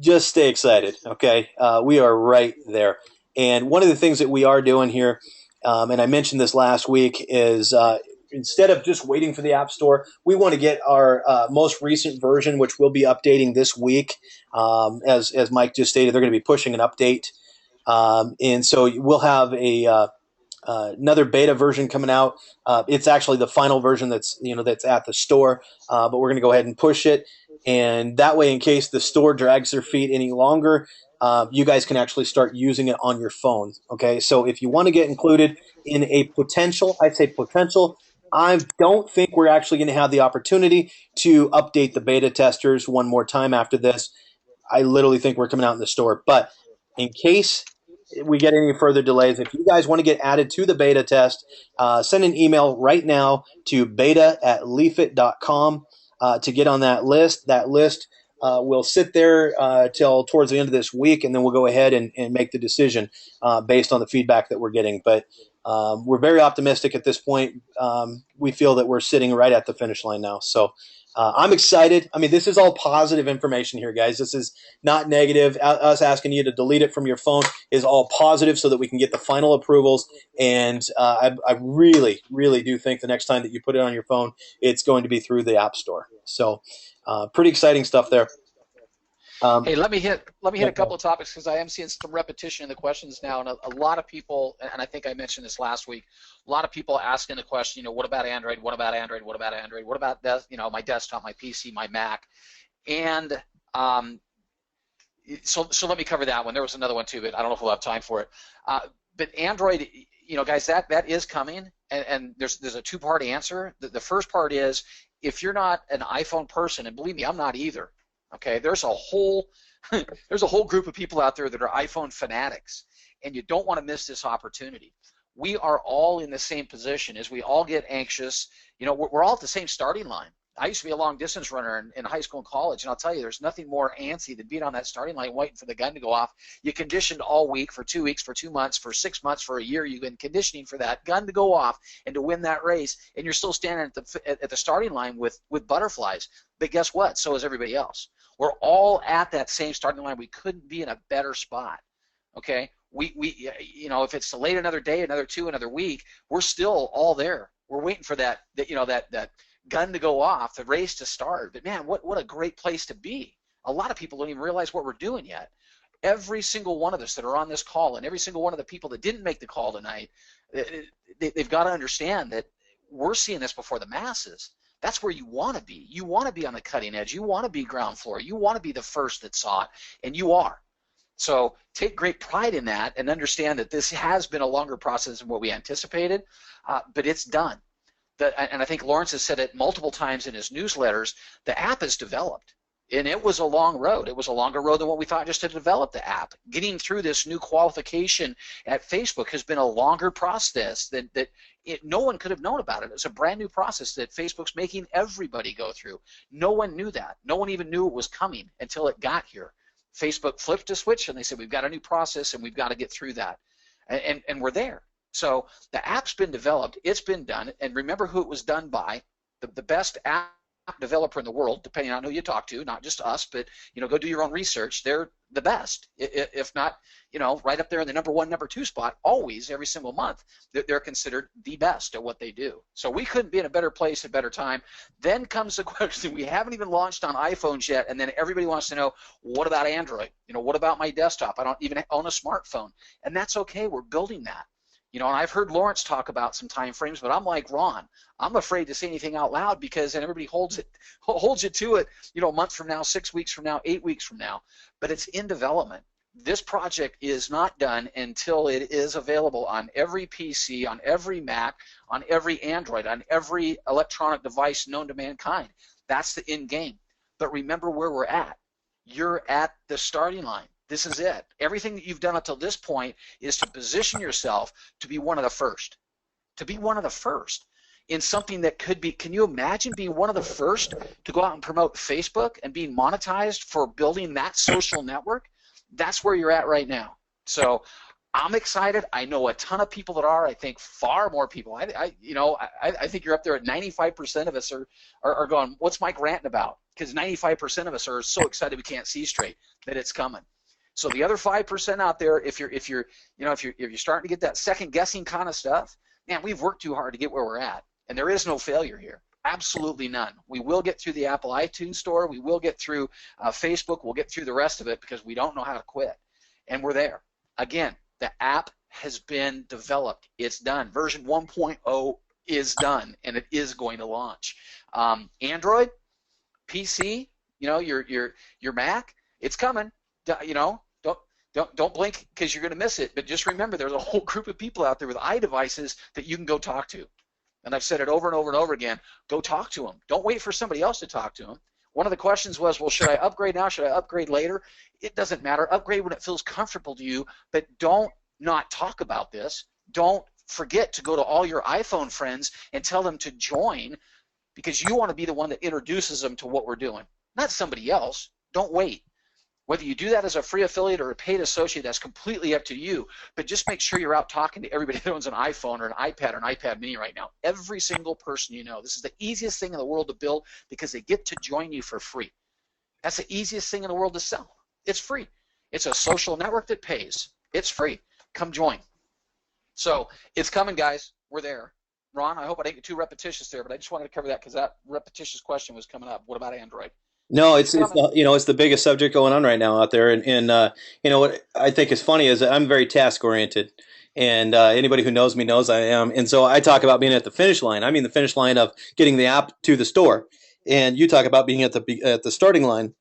just stay excited, okay? We are right there. And one of the things that we are doing here, and I mentioned this last week, is instead of just waiting for the App Store, we want to get our most recent version, which we'll be updating this week. As Mike just stated, they're going to be pushing an update. And so we'll have another beta version coming out. It's actually the final version that's at the store, but we're going to go ahead and push it, and that way, in case the store drags their feet any longer, you guys can actually start using it on your phone. Okay, so if you want to get included in a potential, I'd say potential. I don't think we're actually going to have the opportunity to update the beta testers one more time after this. I literally think we're coming out in the store. But in case we get any further delays, if you guys want to get added to the beta test, send an email right now to beta@leafit.com to get on that list. That list will sit there till towards the end of this week, and then we'll go ahead and make the decision based on the feedback that we're getting. But we're very optimistic at this point. We feel that we're sitting right at the finish line now. So I'm excited. I mean, this is all positive information here, guys. This is not negative. Us asking you to delete it from your phone is all positive so that we can get the final approvals. And I really, really do think the next time that you put it on your phone, it's going to be through the App Store. So pretty exciting stuff there. Hey, let me hit a couple of topics because I am seeing some repetition in the questions now, and a lot of people, and I think I mentioned this last week, a lot of people asking the question, what about Android? What about Android? What about Android? What about my desktop, my PC, my Mac? And so let me cover that one. There was another one too, but I don't know if we'll have time for it. But Android, guys, that is coming, and there's a two-part answer. The first part is if you're not an iPhone person, and believe me, I'm not either. Okay, there's a whole group of people out there that are iPhone fanatics, and you don't want to miss this opportunity. We are all in the same position as we all get anxious. We're all at the same starting line. I used to be a long distance runner in high school and college, and I'll tell you, there's nothing more antsy than being on that starting line waiting for the gun to go off. You conditioned all week, for 2 weeks, for 2 months, for 6 months, for a year. You've been conditioning for that gun to go off and to win that race, and you're still standing at the starting line with butterflies. But guess what? So is everybody else. We're all at that same starting line. We couldn't be in a better spot. Okay, we if it's delayed another day, another 2, another week, we're still all there. We're waiting for that gun to go off, the race to start. But man, what a great place to be. A lot of people don't even realize what we're doing yet. Every single one of us that are on this call, and every single one of the people that didn't make the call tonight, they've got to understand that we're seeing this before the masses. That's where you want to be. You want to be on the cutting edge. You want to be ground floor. You want to be the first that saw it, and you are. So take great pride in that and understand that this has been a longer process than what we anticipated, but it's done. And I think Lawrence has said it multiple times in his newsletters, the app is developed. And it was a long road. It was a longer road than what we thought just to develop the app. Getting through this new qualification at Facebook has been a longer process that no one could have known about it. It's a brand new process that Facebook's making everybody go through. No one knew that. No one even knew it was coming until it got here. Facebook flipped a switch and they said, we've got a new process and we've got to get through that. And we're there. So the app's been developed. It's been done. And remember who it was done by, the best app developer in the world, depending on who you talk to, not just us, but go do your own research. They're the best, if not right up there in the number 1, number 2 spot, always, every single month. They're considered the best at what they do. So we couldn't be in a better place at a better time. Then comes the question, we haven't even launched on iPhones yet, and then everybody wants to know, what about Android? What about my desktop? I don't even own a smartphone. And that's okay. We're building that. And I've heard Lawrence talk about some time frames, but I'm like Ron. I'm afraid to say anything out loud because then everybody holds you to it, a month from now, 6 weeks from now, 8 weeks from now. But it's in development. This project is not done until it is available on every PC, on every Mac, on every Android, on every electronic device known to mankind. That's the end game. But remember where we're at. You're at the starting line. This is it. Everything that you've done up till this point is to position yourself to be one of the first. To be one of the first in something that could be, can you imagine being one of the first to go out and promote Facebook and being monetized for building that social network? That's where you're at right now. So I'm excited. I know a ton of people that are. I think far more people. I think you're up there at 95% of us are going, what's Mike ranting about? Because 95% of us are so excited we can't see straight that it's coming. So the other 5% out there, if you're starting to get that second guessing kind of stuff, man, we've worked too hard to get where we're at, and there is no failure here. Absolutely none. We will get through the Apple iTunes Store. We will get through Facebook. We'll get through the rest of it because we don't know how to quit, and we're there. Again, the app has been developed. It's done. Version 1.0 is done, and it is going to launch. Android, PC, your Mac, it's coming. Don't blink because you're going to miss it. But just remember, there's a whole group of people out there with iDevices that you can go talk to. And I've said it over and over and over again. Go talk to them. Don't wait for somebody else to talk to them. One of the questions was, well, should I upgrade now? Should I upgrade later? It doesn't matter. Upgrade when it feels comfortable to you, but don't not talk about this. Don't forget to go to all your iPhone friends and tell them to join, because you want to be the one that introduces them to what we're doing, not somebody else. Don't wait. Whether you do that as a free affiliate or a paid associate, that's completely up to you. But just make sure you're out talking to everybody that owns an iPhone or an iPad or an iPad mini right now. Every single person you know. This is the easiest thing in the world to build because they get to join you for free. That's the easiest thing in the world to sell. It's free. It's a social network that pays. It's free. Come join. So it's coming, guys. We're there. Ron, I hope I didn't get too repetitious there, but I just wanted to cover that because that repetitious question was coming up. What about Android? No, it's it's the biggest subject going on right now out there, and what I think is funny is that I'm very task oriented, and anybody who knows me knows I am, and so I talk about being at the finish line. I mean the finish line of getting the app to the store, and you talk about being at the starting line.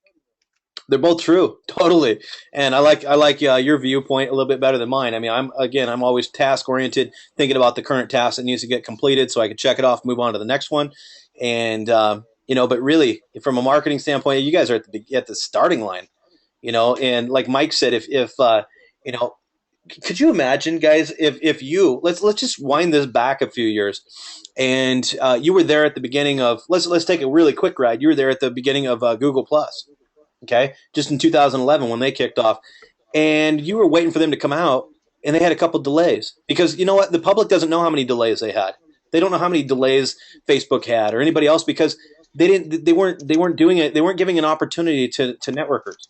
They're both true, totally, and I like your viewpoint a little bit better than mine. I mean, I'm always task oriented, thinking about the current task that needs to get completed, so I can check it off, move on to the next one, and but really, from a marketing standpoint, you guys are at the starting line, and like Mike said, if could you imagine, guys, if you let's just wind this back a few years, and you were there at the beginning of let's take a really quick ride. You were there at the beginning of Google Plus, okay, just in 2011 when they kicked off, and you were waiting for them to come out, and they had a couple delays because you know what, the public doesn't know how many delays they had. They don't know how many delays Facebook had or anybody else because they weren't doing it. They weren't giving an opportunity to networkers.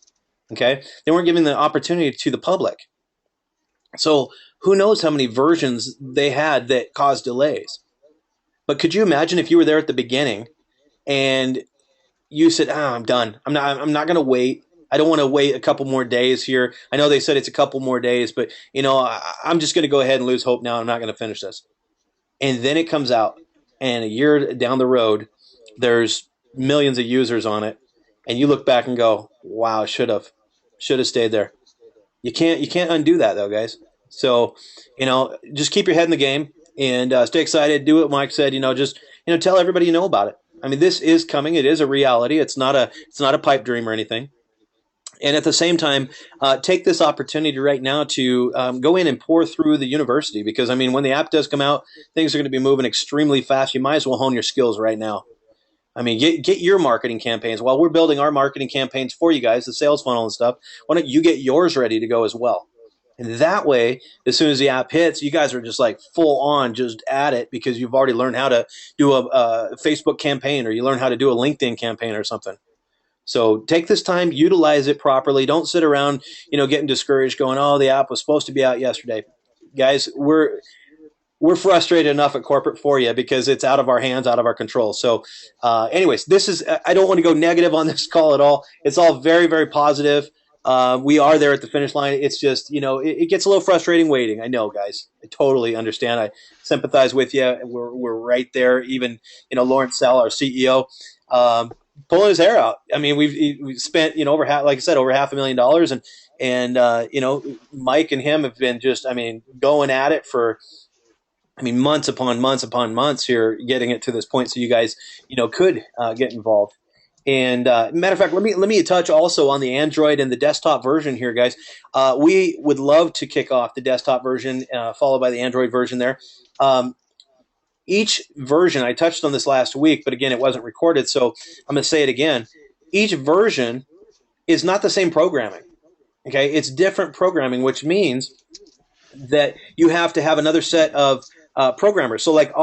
Okay, they weren't giving the opportunity to the public. So who knows how many versions they had that caused delays? But could you imagine if you were there at the beginning and you said, I'm done. I'm not going to wait. I don't want to wait a couple more days here. I know they said it's a couple more days, but I'm just going to go ahead and lose hope now. I'm not going to finish this. And then it comes out, and a year down the road, there's millions of users on it, and you look back and go, "Wow, should have stayed there." You can't undo that though, guys. So, just keep your head in the game and stay excited. Do what Mike said. Just tell everybody you know about it. I mean, this is coming. It is a reality. It's not a pipe dream or anything. And at the same time, take this opportunity right now to go in and pour through the university because, I mean, when the app does come out, things are going to be moving extremely fast. You might as well hone your skills right now. I mean, get your marketing campaigns. While we're building our marketing campaigns for you guys, the sales funnel and stuff, why don't you get yours ready to go as well? And that way, as soon as the app hits, you guys are just like full on just at it because you've already learned how to do a Facebook campaign or you learn how to do a LinkedIn campaign or something. So take this time, utilize it properly. Don't sit around, getting discouraged going, oh, the app was supposed to be out yesterday. Guys, we're frustrated enough at corporate for you because it's out of our hands, out of our control. So anyways, I don't want to go negative on this call at all. It's all very, very positive. We are there at the finish line. It's just, it gets a little frustrating waiting. I know, guys. I totally understand. I sympathize with you. We're right there. Even, Lawrence Sell, our CEO, pulling his hair out. I mean, we've spent, over like I said, over $500,000 and Mike and him have been just, going at it for, months upon months upon months here, getting it to this point. So you guys, could get involved. And matter of fact, let me touch also on the Android and the desktop version here, guys. We would love to kick off the desktop version, followed by the Android version there. Each version, I touched on this last week, but again, it wasn't recorded, so I'm going to say it again. Each version is not the same programming. Okay, it's different programming, which means that you have to have another set of programmers. So like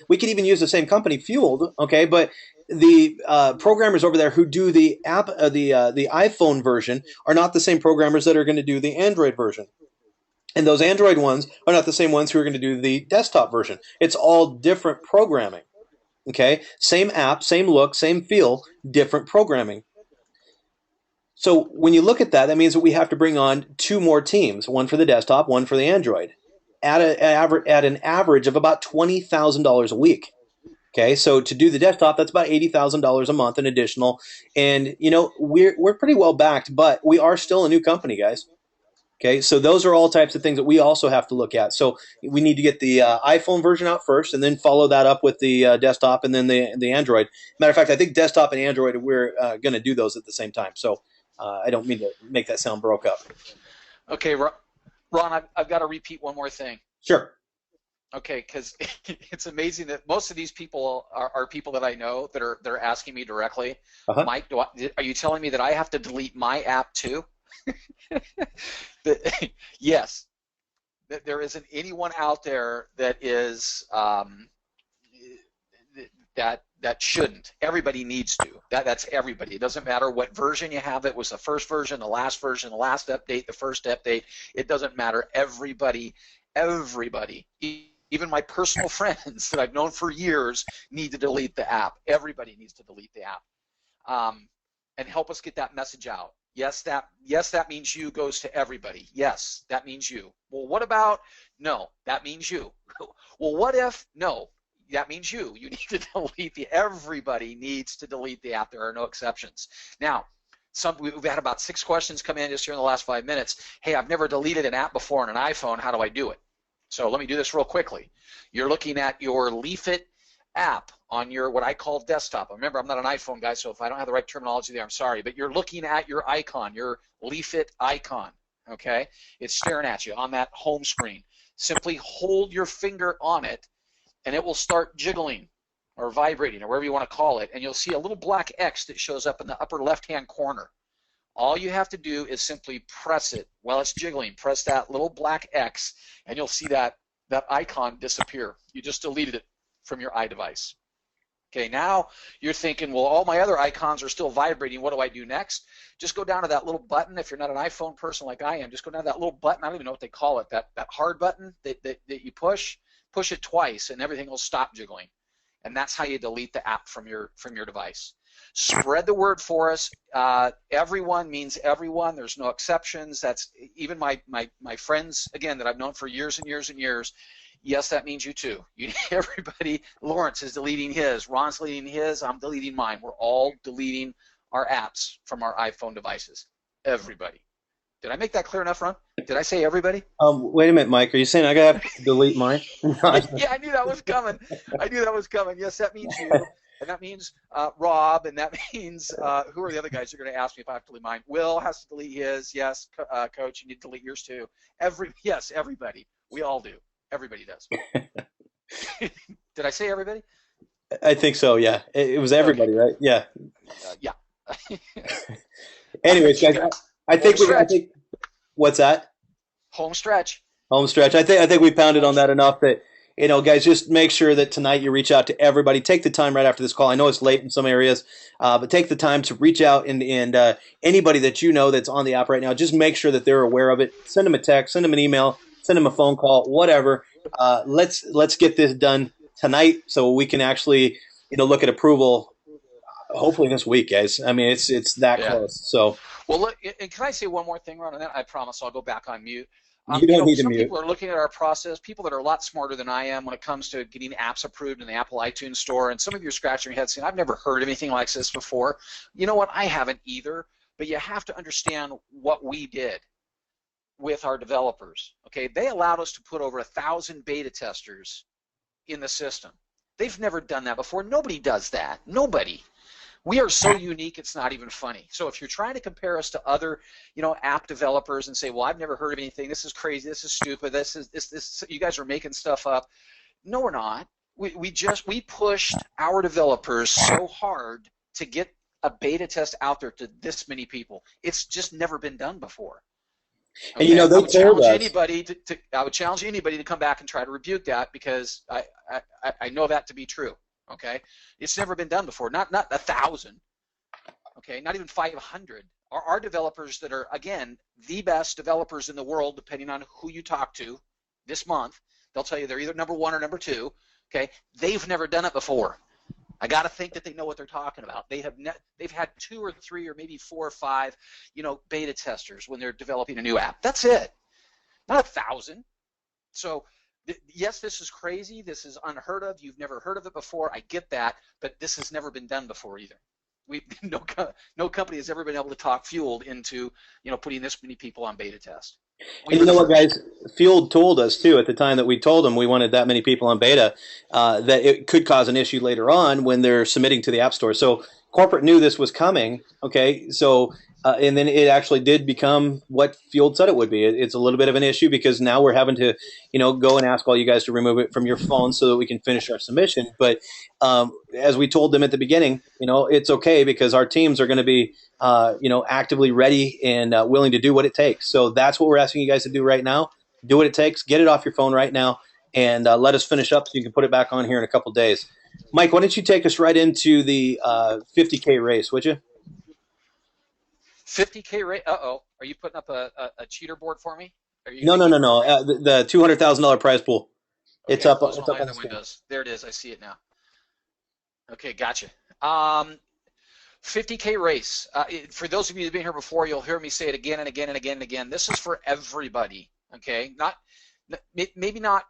we could even use the same company, Fueled, okay, but the programmers over there who do the app, the iPhone version, are not the same programmers that are going to do the Android version. And those Android ones are not the same ones who are going to do the desktop version. It's all different programming. Okay, same app, same look, same feel, different programming. So when you look at that, that means that we have to bring on two more teams, one for the desktop, one for the Android, at an average of about $20,000 a week. Okay, so to do the desktop, that's about $80,000 a month in additional, and we're pretty well backed, but we are still a new company, guys. Okay, so those are all types of things that we also have to look at. So we need to get the iPhone version out first, and then follow that up with the desktop, and then the Android. Matter of fact, I think desktop and Android, we're going to do those at the same time. So I don't mean to make that sound broke up. Okay, Ron, I've got to repeat one more thing. Sure. Okay, because it's amazing that most of these people are people that I know that are asking me directly. Uh-huh. Mike, are you telling me that I have to delete my app too? Yes, that there isn't anyone out there that is that shouldn't. Everybody needs to. That's everybody. It doesn't matter what version you have. It was the first version, the last update, the first update. It doesn't matter. Everybody, even my personal friends that I've known for years, need to delete the app. Everybody needs to delete the app, and help us get that message out. Yes, that means you goes to everybody. Yes, that means you. Well, what about? No, that means you. Well, what if? No, that means you. You need to delete everybody needs to delete the app. There are no exceptions. Now, we've had about 6 questions come in just here in the last 5 minutes. Hey, I've never deleted an app before on an iPhone. How do I do it? So let me do this real quickly. You're looking at your Leafit app on your what I call desktop. Remember, I'm not an iPhone guy, so if I don't have the right terminology there, I'm sorry. But you're looking at your icon, your Leafit icon, okay? It's staring at you on that home screen. Simply hold your finger on it, and it will start jiggling or vibrating or whatever you want to call it, and you'll see a little black X that shows up in the upper left-hand corner. All you have to do is simply press it while it's jiggling. Press that little black X, and you'll see that icon disappear. You just deleted it from your iDevice. Okay, now you're thinking, well, all my other icons are still vibrating. What do I do next? Just go down to that little button. If you're not an iPhone person like I am, just go down to that little button. I don't even know what they call it, that hard button that you push. Push it twice, and everything will stop jiggling. And that's how you delete the app from your device. Spread the word for us. Everyone means everyone. There's no exceptions. That's even my friends, again, that I've known for years and years and years. Yes, that means you too. Everybody. Lawrence is deleting his. Ron's deleting his. I'm deleting mine. We're all deleting our apps from our iPhone devices. Everybody. Did I make that clear enough, Ron? Did I say everybody? Wait a minute, Mike. Are you saying I gotta have to delete mine? Yeah, I knew that was coming. Yes, that means you, and that means Rob, and that means who are the other guys? You're going to ask me if I have to delete mine. Will has to delete his. Yes, Coach, you need to delete yours too. Yes, everybody. We all do. Everybody does. Did I say everybody? I think so. Yeah, it was everybody, okay. Right? Yeah. Yeah. Anyways, guys, I think what's that? Home stretch. Home stretch. I think we pounded on that enough that, guys, just make sure that tonight you reach out to everybody. Take the time right after this call. I know it's late in some areas, but take the time to reach out and anybody that you know that's on the app right now, just make sure that they're aware of it. Send them a text, send them an email, send them a phone call, whatever. Let's get this done tonight so we can actually, look at approval. Hopefully this week, guys. I mean, it's that close. So. Well, look, and can I say one more thing, Ron? And then I promise I'll go back on mute. You don't need to some mute. People are looking at our process, people that are a lot smarter than I am when it comes to getting apps approved in the Apple iTunes Store, and some of you are scratching your head saying, I've never heard anything like this before. You know what? I haven't either, but you have to understand what we did with our developers. Okay, they allowed us to put over 1,000 beta testers in the system. They've never done that before. Nobody does that. Nobody. We are so unique, it's not even funny. So if you're trying to compare us to other, app developers and say, well, I've never heard of anything, this is crazy, this is stupid, this you guys are making stuff up. No, we're not. We pushed our developers so hard to get a beta test out there to this many people. It's just never been done before. Okay? And they told us. I would challenge anybody to come back and try to rebuke that, because I know that to be true. Okay, it's never been done before. Not 1,000. Okay, not even 500. Our developers that are, again, the best developers in the world, depending on who you talk to this month, they'll tell you they're either number one or number two. Okay, they've never done it before. I got to think that they know what they're talking about. They've had 2 or 3 or maybe 4 or 5, beta testers when they're developing a new app. That's it. Not 1,000. So yes, this is crazy. This is unheard of. You've never heard of it before. I get that, but this has never been done before either. No company has ever been able to talk Fueled into putting this many people on beta test. And you know what, guys? Fueled told us, too, at the time that we told them we wanted that many people on beta, that it could cause an issue later on when they're submitting to the App Store. So corporate knew this was coming, okay? So, and then it actually did become what Fueled said it would be. It's a little bit of an issue because now we're having to, go and ask all you guys to remove it from your phone so that we can finish our submission. But as we told them at the beginning, it's okay because our teams are going to be actively ready and willing to do what it takes. So that's what we're asking you guys to do right now. Do what it takes. Get it off your phone right now, and let us finish up so you can put it back on here in a couple days. Mike, why don't you take us right into the 50K race, would you? 50K race? Uh-oh. Are you putting up a cheater board for me? No. The $200,000 prize pool. Okay, it's up. It's up on the windows. There it is. I see it now. Okay, gotcha. 50K race. For those of you who've been here before, you'll hear me say it again and again and again and again. This is for everybody. Okay, maybe not.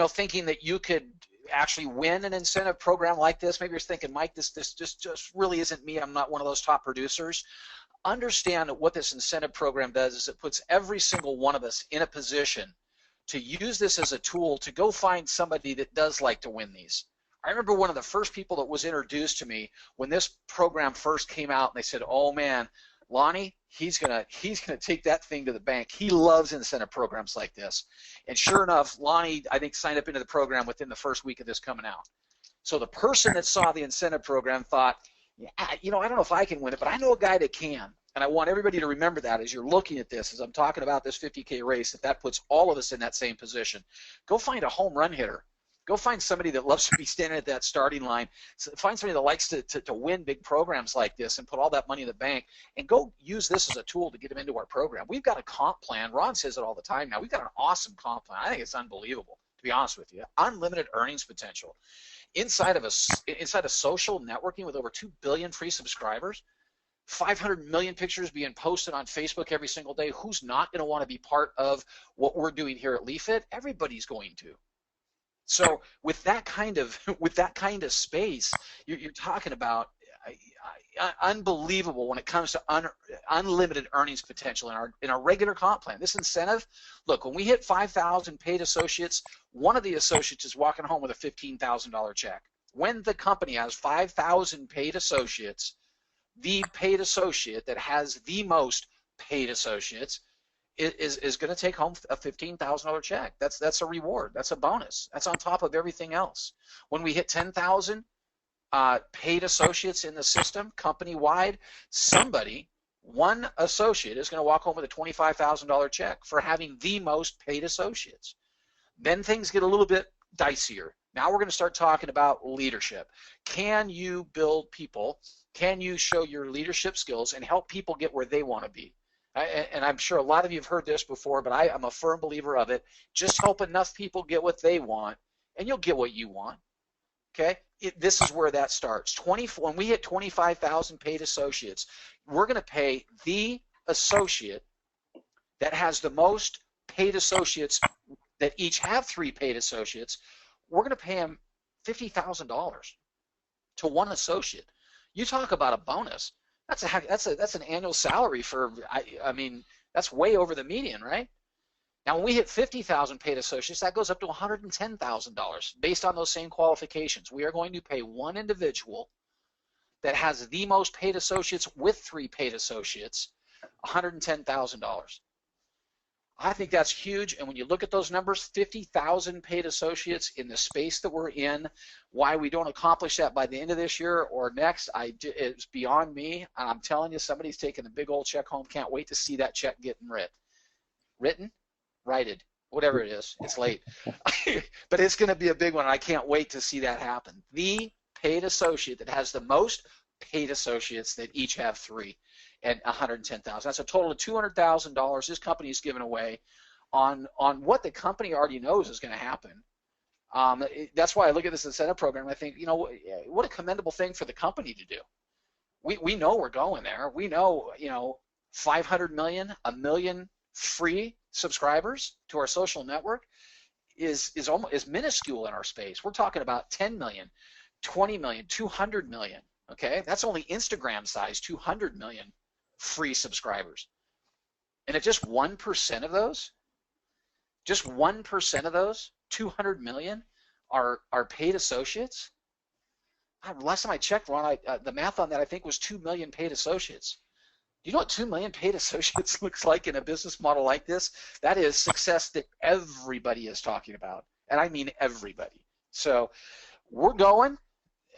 Thinking that you could actually win an incentive program like this. Maybe you're thinking, Mike, this just really isn't me. I'm not one of those top producers. Understand that what this incentive program does is it puts every single one of us in a position to use this as a tool to go find somebody that does like to win these. I remember one of the first people that was introduced to me when this program first came out, and they said, "Oh man, Lonnie, he's gonna take that thing to the bank. He loves incentive programs like this." And sure enough, Lonnie, I think, signed up into the program within the first week of this coming out. So the person that saw the incentive program thought, yeah, I don't know if I can win it, but I know a guy that can. And I want everybody to remember that as you're looking at this, as I'm talking about this 50K race, that puts all of us in that same position. Go find a home run hitter. Go find somebody that loves to be standing at that starting line. Find somebody that likes to win big programs like this and put all that money in the bank, and go use this as a tool to get them into our program. We've got a comp plan. Ron says it all the time now. We've got an awesome comp plan. I think it's unbelievable, to be honest with you. Unlimited earnings potential. Inside of social networking with over 2 billion free subscribers, 500 million pictures being posted on Facebook every single day. Who's not going to want to be part of what we're doing here at Leafit? Everybody's going to. So with that kind of space, you're talking about unbelievable when it comes to unlimited earnings potential in our regular comp plan. This incentive, look, when we hit 5,000 paid associates, one of the associates is walking home with a $15,000 check. When the company has 5,000 paid associates, the paid associate that has the most paid associates is going to take home a $15,000 check. That's a reward. That's a bonus. That's on top of everything else. When we hit 10,000 paid associates in the system, company-wide, one associate is going to walk home with a $25,000 check for having the most paid associates. Then things get a little bit dicier. Now we're going to start talking about leadership. Can you build people? Can you show your leadership skills and help people get where they want to be? And I'm sure a lot of you have heard this before, but I'm a firm believer of it. Just help enough people get what they want, and you'll get what you want. Okay? This is where that starts. When we hit 25,000 paid associates, we're going to pay the associate that has the most paid associates that each have 3 paid associates. We're going to pay them $50,000 to one associate. You talk about a bonus. That's an annual salary for, I mean, that's way over the median, right? Now, when we hit 50,000 paid associates, that goes up to $110,000 based on those same qualifications. We are going to pay one individual that has the most paid associates with 3 paid associates $110,000. I think that's huge, and when you look at those numbers, 50,000 paid associates in the space that we're in, why we don't accomplish that by the end of this year or next, it's beyond me. I'm telling you, somebody's taking a big old check home. Can't wait to see that check getting written, righted, whatever it is. It's late. But it's going to be a big one, and I can't wait to see that happen. The paid associate that has the most paid associates that each have 3 at 110,000. That's a total of $200,000 this company is giving away on what the company already knows is going to happen. That's why I look at this incentive program. I think, what a commendable thing for the company to do. We know we're going there. We know, 500 million, a million free subscribers to our social network is minuscule in our space. We're talking about 10 million, 20 million, 200 million. Okay, that's only Instagram size, 200 million free subscribers. And if just 1% of those, 200 million are paid associates. Last time I checked, Ron, the math on that I think was 2 million paid associates. Do you know what 2 million paid associates looks like in a business model like this? That is success that everybody is talking about, and I mean everybody. So we're going.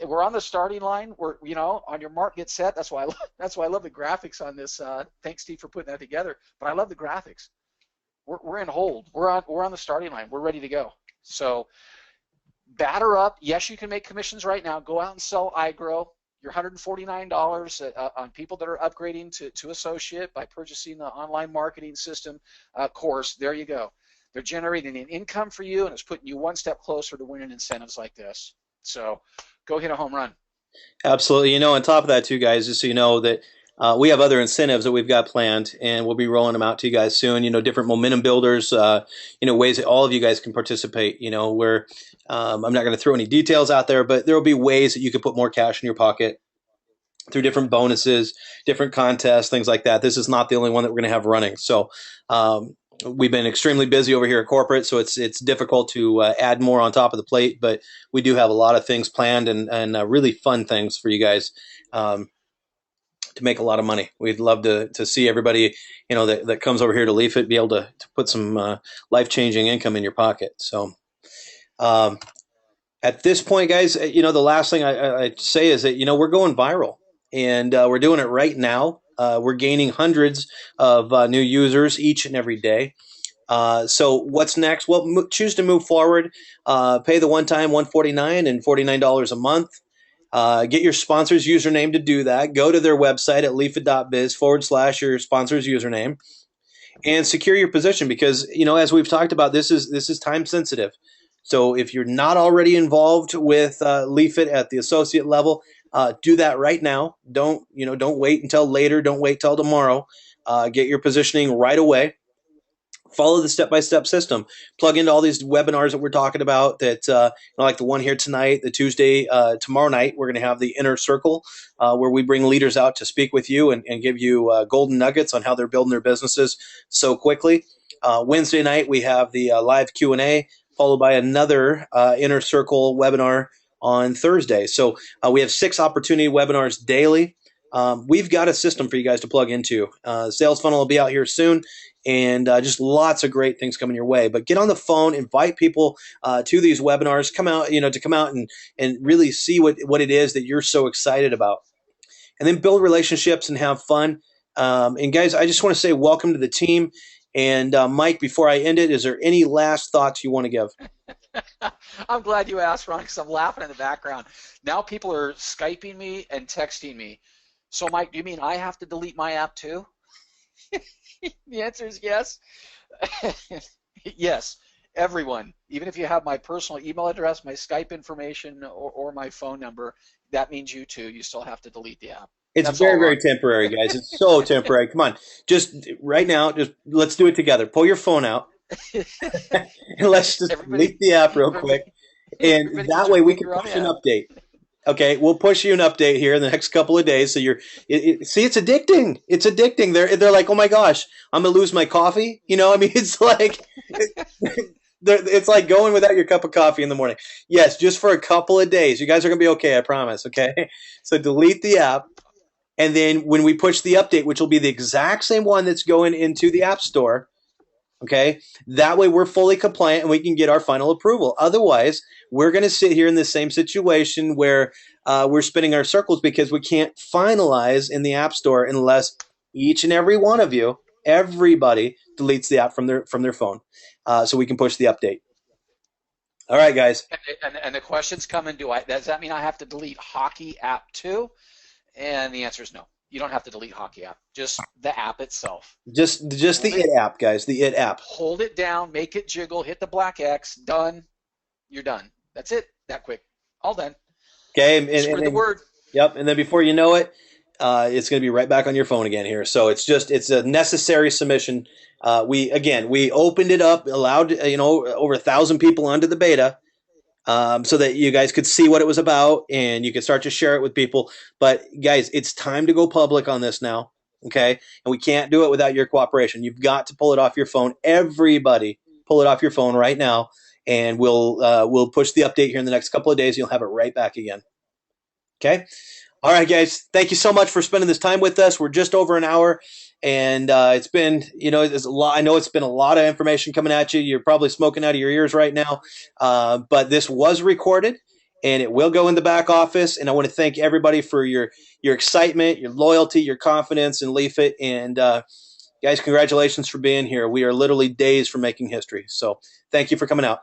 We're on the starting line. We're, on your mark, get set. That's why I love the graphics on this. Thanks, Steve, for putting that together. But I love the graphics. We're in hold. We're on the starting line. We're ready to go. So batter up. Yes, you can make commissions right now. Go out and sell iGrow. Your $149 on people that are upgrading to associate by purchasing the online marketing system course. There you go. They're generating an income for you, and it's putting you one step closer to winning incentives like this. So go hit a home run. Absolutely. On top of that too, guys, just so you know that we have other incentives that we've got planned, and we'll be rolling them out to you guys soon. Different momentum builders, ways that all of you guys can participate. Where I'm not going to throw any details out there, but there will be ways that you can put more cash in your pocket through different bonuses, different contests, things like that. This is not the only one that we're going to have running. So we've been extremely busy over here at corporate, so it's difficult to add more on top of the plate, but we do have a lot of things planned and really fun things for you guys to make a lot of money. We'd love to see everybody, that comes over here to Leafit be able to put some life-changing income in your pocket. So at this point, guys, the last thing I'd say is that, we're going viral, and we're doing it right now. We're gaining hundreds of new users each and every day. So what's next? Well, choose to move forward. Pay the one-time $149 and $49 a month. Get your sponsor's username to do that. Go to their website at leafit.biz / your sponsor's username and secure your position, because, as we've talked about, this is time sensitive. So if you're not already involved with Leafit at the associate level, do that right now. Don't wait until later. Don't wait till tomorrow. Get your positioning right away. Follow the step-by-step system. Plug into all these webinars that we're talking about, that like the one here tonight, the Tuesday, tomorrow night, we're going to have the Inner Circle, where we bring leaders out to speak with you and give you golden nuggets on how they're building their businesses so quickly. Wednesday night, we have the live Q&A, followed by another Inner Circle webinar on Thursday. So we have 6 opportunity webinars daily. We've got a system for you guys to plug into. Sales funnel will be out here soon, and just lots of great things coming your way. But get on the phone, invite people to these webinars. Come out, to come out and really see what it is that you're so excited about, and then build relationships and have fun. And guys, I just want to say welcome to the team. And Mike, before I end it, is there any last thoughts you want to give? I'm glad you asked, Ron, because I'm laughing in the background. Now people are Skyping me and texting me. So, Mike, do you mean I have to delete my app too? The answer is yes. Yes, everyone. Even if you have my personal email address, my Skype information, or my phone number, that means you too. You still have to delete the app. It's very, very temporary, guys. It's so temporary. Come on. Just right now, let's do it together. Pull your phone out and let's just delete the app real quick. And that way we can push an update. Okay, we'll push you an update here in the next couple of days. So see, it's addicting. It's addicting. They're like, oh my gosh, I'm gonna lose my coffee. It's like it's like going without your cup of coffee in the morning. Yes, just for a couple of days. You guys are gonna be okay. I promise. Okay, so delete the app. And then when we push the update, which will be the exact same one that's going into the App Store, okay, that way we're fully compliant and we can get our final approval. Otherwise, we're going to sit here in the same situation where we're spinning our circles because we can't finalize in the App Store unless each and every one of you, everybody, deletes the app from their phone, so we can push the update. All right, guys. And the question's coming, does that mean I have to delete hockey app too? And the answer is no. You don't have to delete hockey app, just the app itself. Just the Hold it, it app, guys. The it app. hold it down, make it jiggle, hit the black X, done, you're done. That's it, that quick. All done. Okay, Spread the word. yep, and then before you know it, it's going to be right back on your phone again here. So it's a necessary submission. We opened it up, allowed over 1,000 people onto the beta, so that you guys could see what it was about and you could start to share it with people. But guys, it's time to go public on this now. Okay, and we can't do it without your cooperation. You've got to pull it off your phone. Everybody, pull it off your phone right now, and we'll push the update here in the next couple of days. You'll have it right back again. Okay. All right, guys. Thank you so much for spending this time with us. We're just over an hour, and it's been, there's a lot. I know it's been a lot of information coming at you. You're probably smoking out of your ears right now, but this was recorded, and it will go in the back office. And I want to thank everybody for your excitement, your loyalty, your confidence in Leafit, and guys, congratulations for being here. We are literally days from making history. So thank you for coming out.